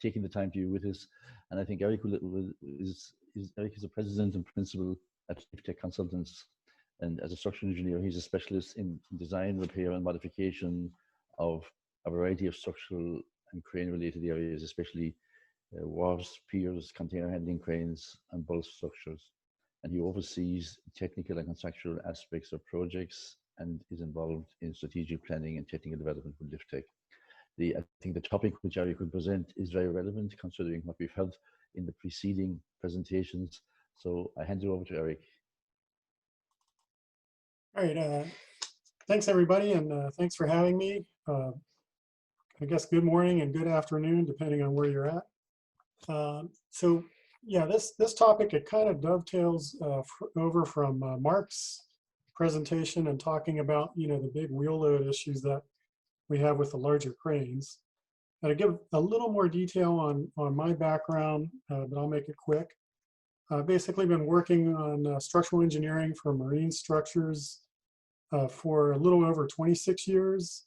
B: taking the time to be with us. And I think Erik is a president and principal at Liftech Consultants. And as a structural engineer, he's a specialist in design, repair, and modification of a variety of structural and crane-related areas, especially wharves, piers, container handling cranes, and bulk structures. And he oversees technical and conceptual aspects of projects and is involved in strategic planning and technical development with Liftech. I think the topic which Erik will present is very relevant considering what we've heard in the preceding presentations. So I hand you over to Erik.
H: All right, thanks everybody, and thanks for having me. I guess good morning and good afternoon, depending on where you're at. So yeah, this topic, it kind of dovetails over from Marc's presentation and talking about, the big wheel load issues that we have with the larger cranes. And to give a little more detail on my background, but I'll make it quick. I've basically been working on structural engineering for marine structures for a little over 26 years.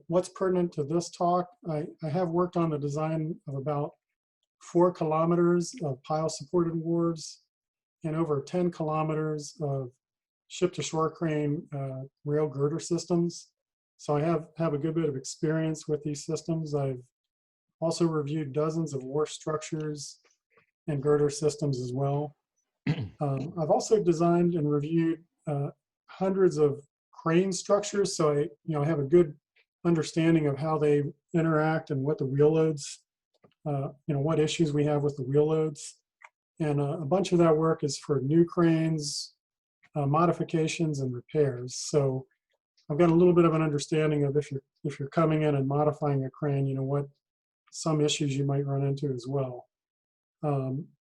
H: What's pertinent to this talk, I have worked on the design of about 4 kilometers of pile supported wharves and over 10 kilometers of ship-to-shore crane rail girder systems. So I have a good bit of experience with these systems. I've also reviewed dozens of wharf structures and girder systems as well. I've also designed and reviewed hundreds of crane structures, so I have a good understanding of how they interact and what the wheel loads, what issues we have with the wheel loads. And a bunch of that work is for new cranes, modifications, and repairs. So I've got a little bit of an understanding of if you're coming in and modifying a crane, what some issues you might run into as well.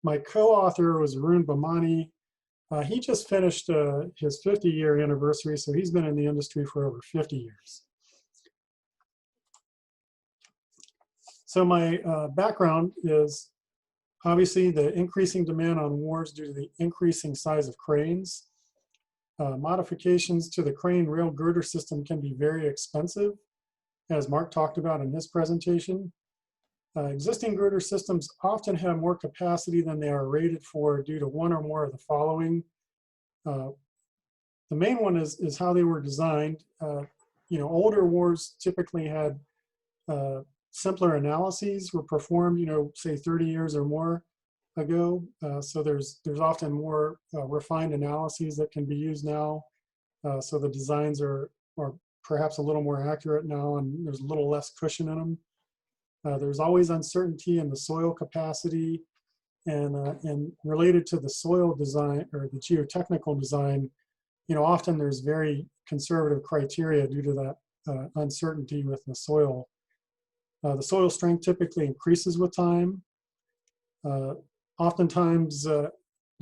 H: My co-author was Arun Bhamani. He just finished his 50-year anniversary, so he's been in the industry for over 50 years. So my background is obviously the increasing demand on wharves due to the increasing size of cranes. Modifications to the crane rail girder system can be very expensive, as Mark talked about in his presentation. Existing girder systems often have more capacity than they are rated for due to one or more of the following. The main one is how they were designed. Older wharves typically had simpler analyses were performed, say 30 years or more ago. So there's often more refined analyses that can be used now. So the designs are perhaps a little more accurate now, and there's a little less cushion in them. There's always uncertainty in the soil capacity, and related to the soil design or the geotechnical design, often there's very conservative criteria due to that uncertainty with the soil. The soil strength typically increases with time. Oftentimes, the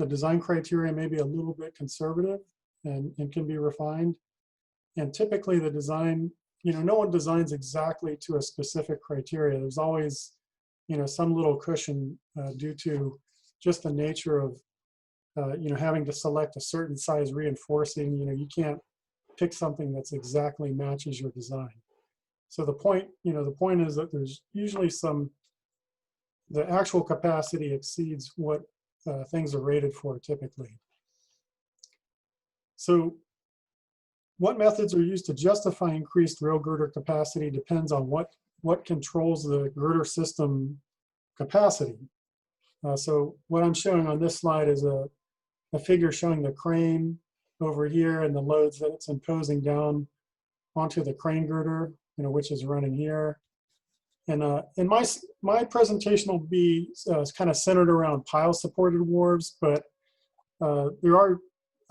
H: design criteria may be a little bit conservative and can be refined. And typically the design, no one designs exactly to a specific criteria. There's always, some little cushion due to just the nature of, having to select a certain size reinforcing. You can't pick something that's exactly matches your design. So the point is that there's usually the actual capacity exceeds what things are rated for typically. So what methods are used to justify increased rail girder capacity depends on what controls the girder system capacity. So what I'm showing on this slide is a figure showing the crane over here and the loads that it's imposing down onto the crane girder, which is running here. And my presentation will be kind of centered around pile-supported wharves, but there are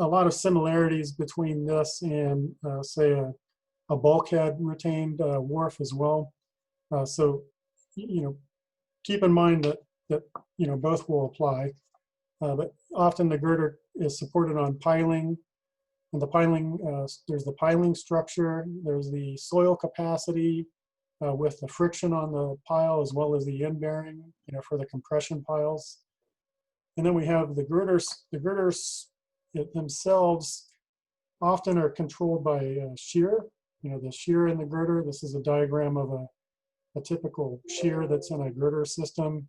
H: a lot of similarities between this and, say, a bulkhead retained wharf as well. So, keep in mind that both will apply. But often the girder is supported on piling, and the piling, there's the piling structure, there's the soil capacity with the friction on the pile, as well as the end bearing, for the compression piles. And then we have the girders. The girders themselves often are controlled by shear. The shear in the girder. This is a diagram of a typical shear that's in a girder system.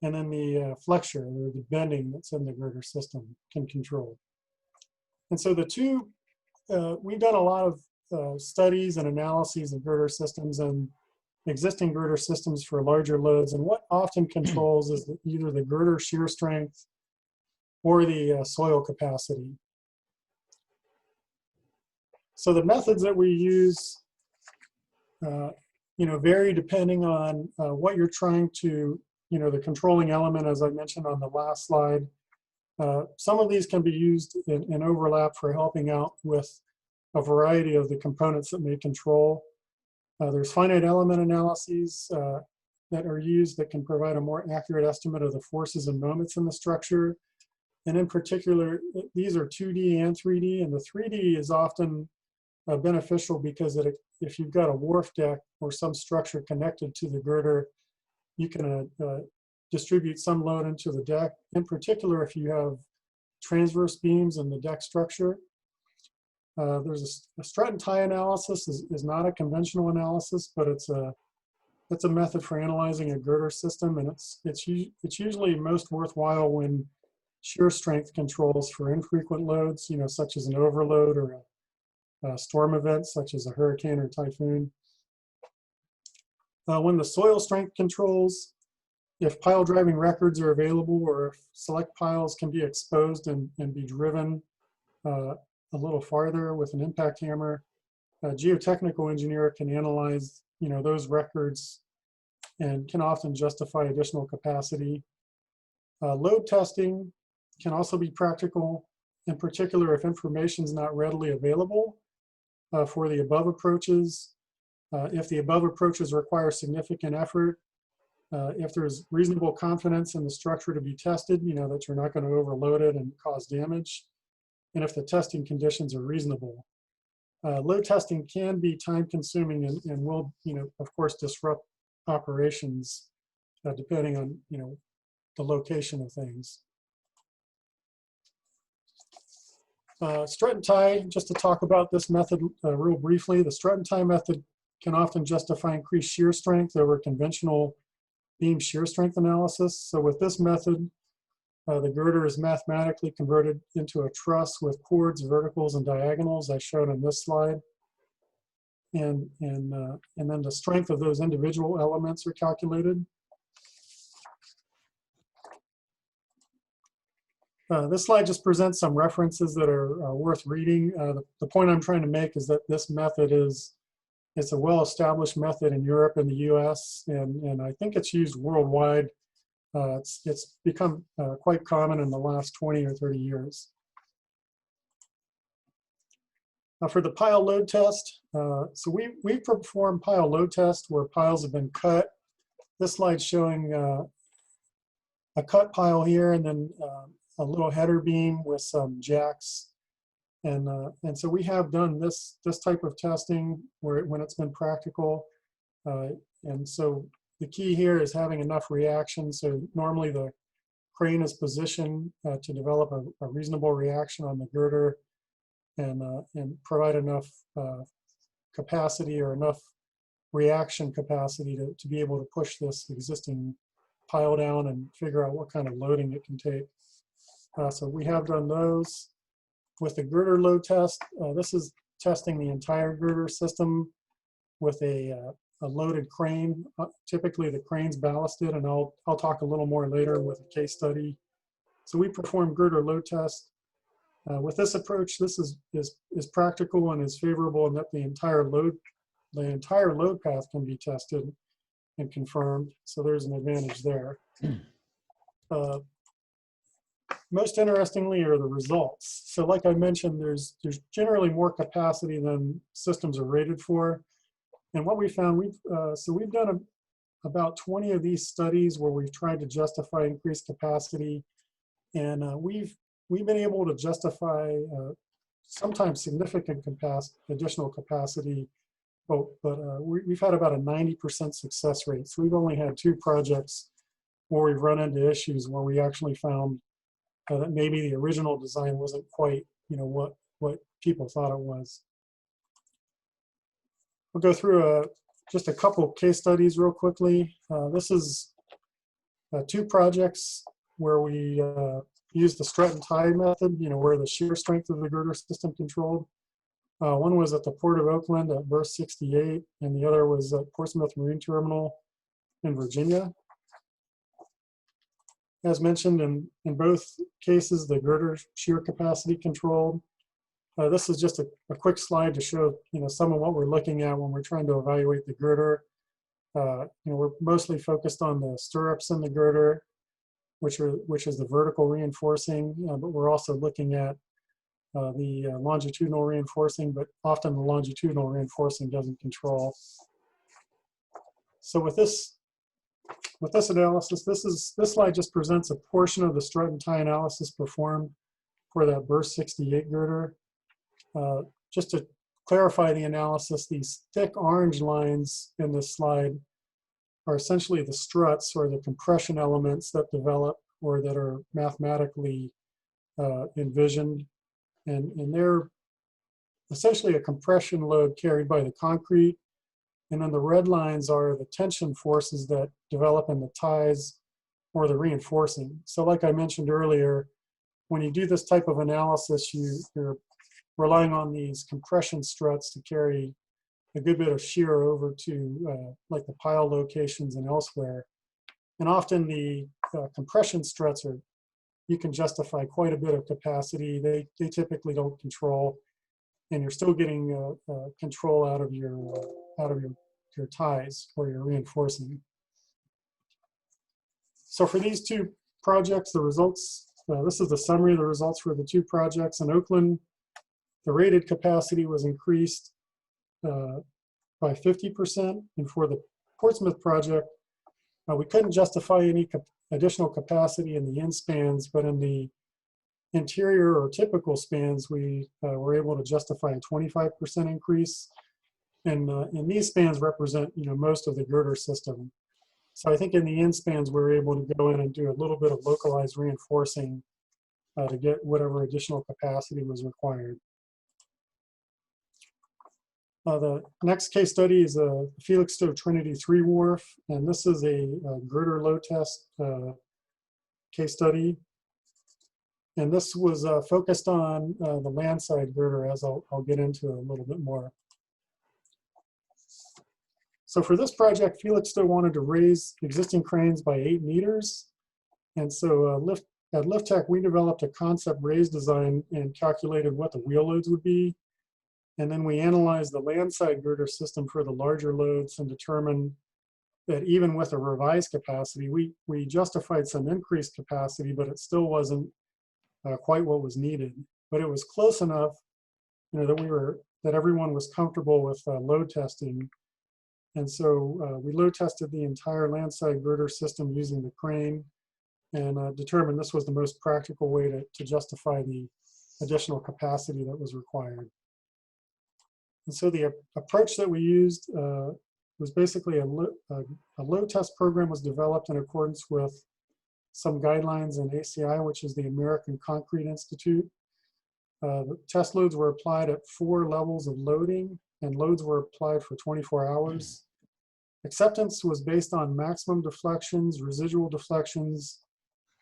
H: And then the flexure, or the bending that's in the girder system, can control. And so the two, we've done a lot of studies and analyses of girder systems and existing girder systems for larger loads. And what often controls is either the girder shear strength or the soil capacity. So the methods that we use, vary depending on what you're trying to, the controlling element, as I mentioned on the last slide. Some of these can be used in overlap for helping out with a variety of the components that may control. There's finite element analyses that are used that can provide a more accurate estimate of the forces and moments in the structure. And in particular, these are 2D and 3D, and the 3D is often beneficial because if you've got a wharf deck or some structure connected to the girder, you can distribute some load into the deck. In particular, if you have transverse beams in the deck structure. There's a strut and tie analysis is not a conventional analysis, but it's a method for analyzing a girder system, and it's usually most worthwhile when shear strength controls for infrequent loads, such as an overload or a storm event, such as a hurricane or typhoon. When the soil strength controls, if pile driving records are available or if select piles can be exposed and be driven a little farther with an impact hammer, a geotechnical engineer can analyze those records and can often justify additional capacity. Load testing can also be practical, in particular if information is not readily available for the above approaches. If the above approaches require significant effort, if there's reasonable confidence in the structure to be tested, that you're not going to overload it and cause damage, and if the testing conditions are reasonable. Load testing can be time consuming and will, of course, disrupt operations depending on, the location of things. Strut and tie, just to talk about this method real briefly, the strut and tie method can often justify increased shear strength over conventional beam shear strength analysis. So with this method, the girder is mathematically converted into a truss with chords, verticals, and diagonals, as shown in this slide. And then the strength of those individual elements are calculated. This slide just presents some references that are worth reading. The point I'm trying to make is that this method it's a well-established method in Europe and the US, and I think it's used worldwide. It's become quite common in the last 20 or 30 years. For the pile load test, so we perform pile load test where piles have been cut. This slide's showing a cut pile here and then a little header beam with some jacks. And so we have done this type of testing when it's been practical. And so the key here is having enough reaction. So normally the crane is positioned to develop a reasonable reaction on the girder and provide enough capacity or enough reaction capacity to be able to push this existing pile down and figure out what kind of loading it can take. So we have done those. With the girder load test, this is testing the entire girder system with a loaded crane. Typically the crane's ballasted, and I'll talk a little more later with a case study. So we perform girder load test. With this approach, this is practical and is favorable in that the entire load path can be tested and confirmed. So there's an advantage there. Most interestingly are the results. So like I mentioned, there's generally more capacity than systems are rated for. And what we found, we've done about 20 of these studies where we've tried to justify increased capacity. And we've been able to justify sometimes significant additional capacity, but we've had about a 90% success rate. So we've only had 2 projects where we've run into issues where we actually found that maybe the original design wasn't quite, what people thought it was. We'll go through just a couple case studies real quickly. This is 2 projects where we used the strut and tie method, where the shear strength of the girder system controlled. One was at the Port of Oakland at berth 68, and the other was at Portsmouth Marine Terminal in Virginia. As mentioned, in both cases, the girder shear capacity controlled. This is just a quick slide to show some of what we're looking at when we're trying to evaluate the girder. We're mostly focused on the stirrups in the girder, which is the vertical reinforcing, but we're also looking at the longitudinal reinforcing, but often the longitudinal reinforcing doesn't control. So with this analysis, this slide just presents a portion of the strut and tie analysis performed for that berth 68 girder. Just to clarify the analysis, these thick orange lines in this slide are essentially the struts or the compression elements that develop or that are mathematically envisioned. And they're essentially a compression load carried by the concrete. And then the red lines are the tension forces that develop in the ties or the reinforcing. So like I mentioned earlier, when you do this type of analysis, you're relying on these compression struts to carry a good bit of shear over to like the pile locations and elsewhere. And often the compression struts you can justify quite a bit of capacity. They typically don't control, and you're still getting control out of your ties where you're reinforcing. So for these two projects, the results, this is the summary of the results for the two projects. In Oakland, the rated capacity was increased by 50%, and for the Portsmouth project, we couldn't justify any additional capacity in the in spans, but in the interior or typical spans, we were able to justify a 25% increase. And these spans represent, most of the girder system. So I think in the in spans, we were able to go in and do a little bit of localized reinforcing to get whatever additional capacity was required. The next case study is a Felixstowe Trinity 3 wharf, and this is a girder load test case study. And this was focused on the landside girder, as I'll get into a little bit more. So for this project, Felixstowe wanted to raise existing cranes by 8 meters. And so at Liftech, we developed a concept raise design and calculated what the wheel loads would be. And then we analyzed the landside girder system for the larger loads and determined that even with a revised capacity, we justified some increased capacity, but it still wasn't quite what was needed. But it was close enough, that everyone was comfortable with load testing. And so we load tested the entire landside girder system using the crane and determined this was the most practical way to justify the additional capacity that was required. And so the approach that we used was basically a load test program was developed in accordance with some guidelines in ACI, which is the American Concrete Institute. The test loads were applied at 4 levels of loading, and loads were applied for 24 hours. Acceptance was based on maximum deflections, residual deflections,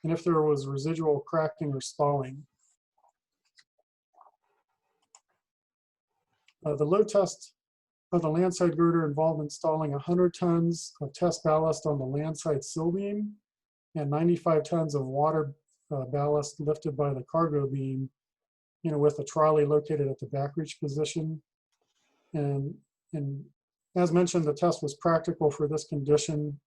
H: and if there was residual cracking or stalling. The load test of the landside girder involved installing 100 tons of test ballast on the landside sill beam and 95 tons of water ballast lifted by the cargo beam, with a trolley located at the back reach position. And as mentioned, the test was practical for this condition,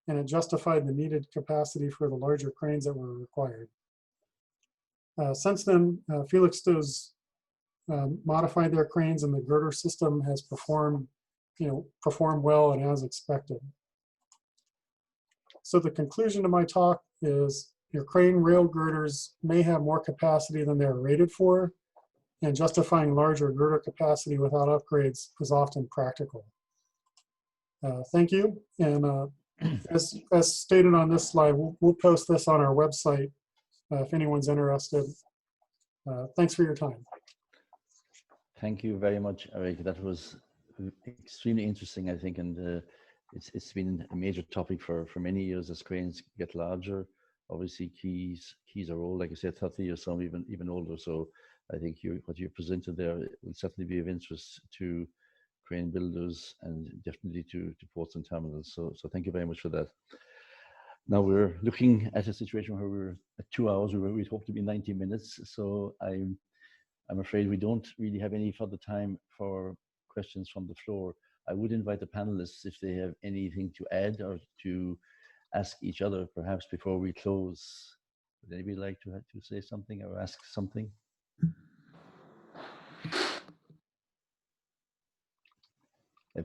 H: and it justified the needed capacity for the larger cranes that were required. Since then, Felixstowe's modified their cranes, and the girder system has performed well and as expected. So the conclusion to my talk is your crane rail girders may have more capacity than they're rated for, and justifying larger girder capacity without upgrades is often practical. Thank you. And as stated on this slide, we'll post this on our website if anyone's interested. Thanks for your time.
B: Thank you very much, Erik. That was extremely interesting, I think, and it's been a major topic for many years as cranes get larger. Obviously, keys are old, like I said, 30 years, some even older. So I think what you presented there will certainly be of interest to crane builders and definitely to ports and terminals. So thank you very much for that. Now we're looking at a situation where we're at 2 hours. We hope to be 90 minutes. So I'm afraid we don't really have any further time for questions from the floor. I would invite the panelists if they have anything to add or to ask each other, perhaps before we close. Would anybody like to say something or ask something?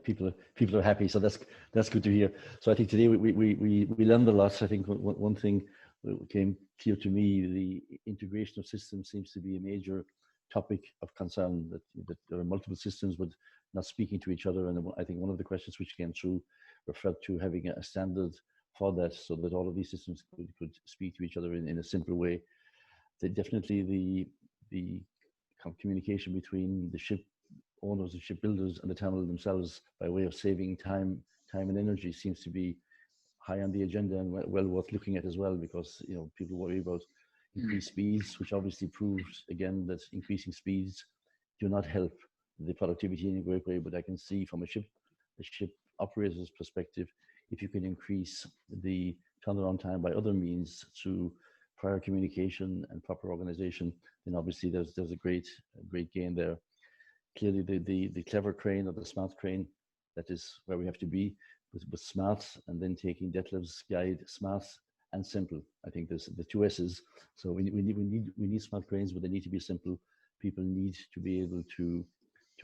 B: People are happy, so that's good to hear. So I think today we learned a lot. I think one thing that came clear to me: the integration of systems seems to be a major topic of concern. That there are multiple systems but not speaking to each other. And I think one of the questions which came through referred to having a standard for that, so that all of these systems could speak to each other in a simple way. That definitely the communication between the ship owners and shipbuilders and the terminal themselves by way of saving time and energy seems to be high on the agenda and well worth looking at as well, because people worry about increase speeds, which obviously proves again that increasing speeds do not help the productivity in a great way. But I can see from a ship operator's perspective, if you can increase the turnaround time by other means through prior communication and proper organization, then obviously there's a great gain there. Clearly, the clever crane or the smart crane, that is where we have to be with smart, and then taking Detlev's guide, smart and simple. I think there's the two S's. So we need smart cranes, but they need to be simple. People need to be able to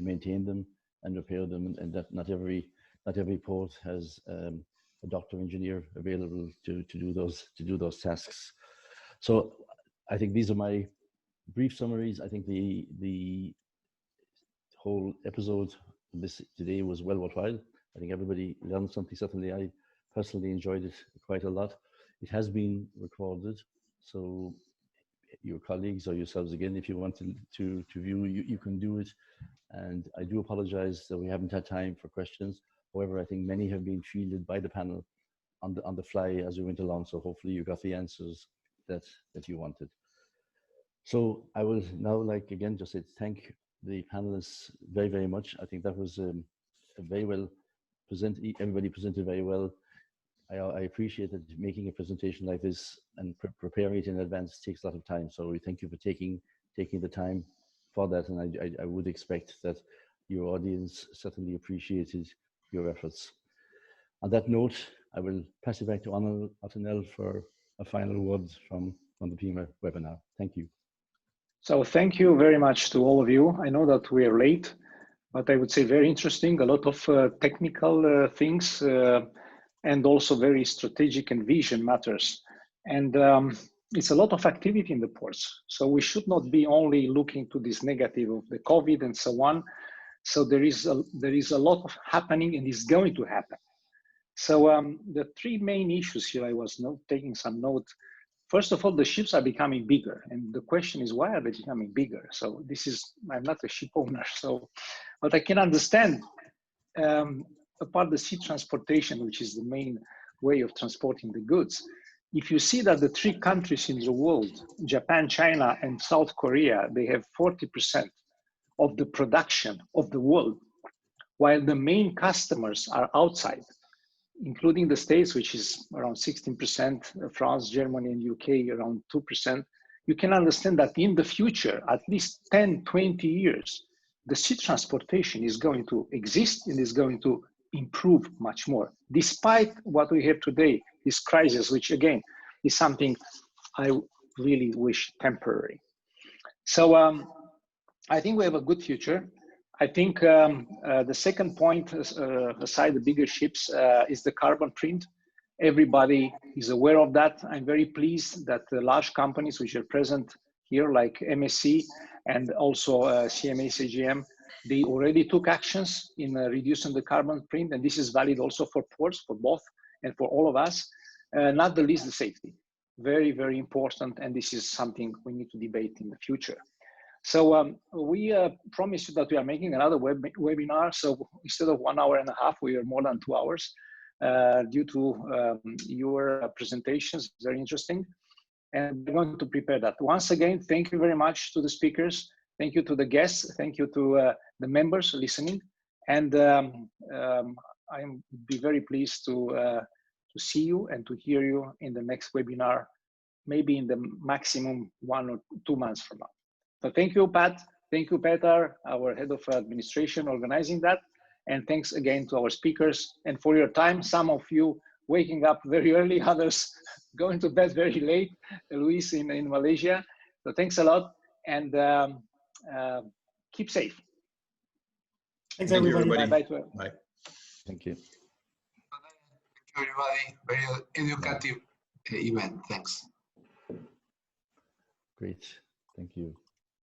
B: maintain them and repair them, and that not every port has a doctor engineer available to do those tasks. So I think these are my brief summaries. I think the whole episode this today was well worthwhile. I think everybody learned something. Certainly, I personally enjoyed it quite a lot. It has been recorded, so your colleagues or yourselves again, if you want to view, you can do it. And I do apologize that we haven't had time for questions. However, I think many have been fielded by the panel on the fly as we went along. So hopefully you got the answers that you wanted. So I will now again just say thank the panelists very, very much. I think that was a very well presented. Everybody presented very well. I appreciate that making a presentation like this and preparing it in advance takes a lot of time. So we thank you for taking the time for that. And I would expect that your audience certainly appreciated your efforts. On that note, I will pass it back to Antonel for a final word from the PEMA webinar. Thank you.
A: So thank you very much to all of you. I know that we are late, but I would say very interesting, a lot of technical things and also very strategic and vision matters. And it's a lot of activity in the ports. So we should not be only looking to this negative of the COVID and so on. So there is a lot of happening and is going to happen. So the three main issues here, I was taking some notes. First of all, the ships are becoming bigger. And the question is, why are they becoming bigger? So I'm not a ship owner, but I can understand apart the sea transportation, which is the main way of transporting the goods. If you see that the three countries in the world, Japan, China, and South Korea, they have 40% of the production of the world, while the main customers are outside, including the States, which is around 16%, France, Germany, and UK around 2%, you can understand that in the future, at least 10, 20 years, the sea transportation is going to exist and is going to improve much more, despite what we have today, this crisis, which again is something I really wish temporary. So I think we have a good future. I think the second point, aside the bigger ships, is the carbon print. Everybody is aware of that. I'm very pleased that the large companies which are present here, like MSC and also CMA CGM, they already took actions in reducing the carbon print, and this is valid also for ports, for both, and for all of us. Not the least, the safety. Very, very important, and this is something we need to debate in the future. So we promised you that we are making another webinar. So instead of 1 hour and a half, we are more than 2 hours due to your presentations. Very interesting. And we're going to prepare that. Once again, thank you very much to the speakers. Thank you to the guests. Thank you to the members listening. And I'm be very pleased to see you and to hear you in the next webinar, maybe in the maximum 1 or 2 months from now. So thank you, Pat. Thank you, Petar, our head of administration, organizing that. And thanks again to our speakers and for your time. Some of you waking up very early, others going to bed very late. Luis in Malaysia. So thanks a lot, and keep safe.
H: Thanks, everybody.
A: Bye.
E: Bye.
B: Thank you.
C: Thank you, everybody. Very educative event. Thanks.
B: Great. Thank you.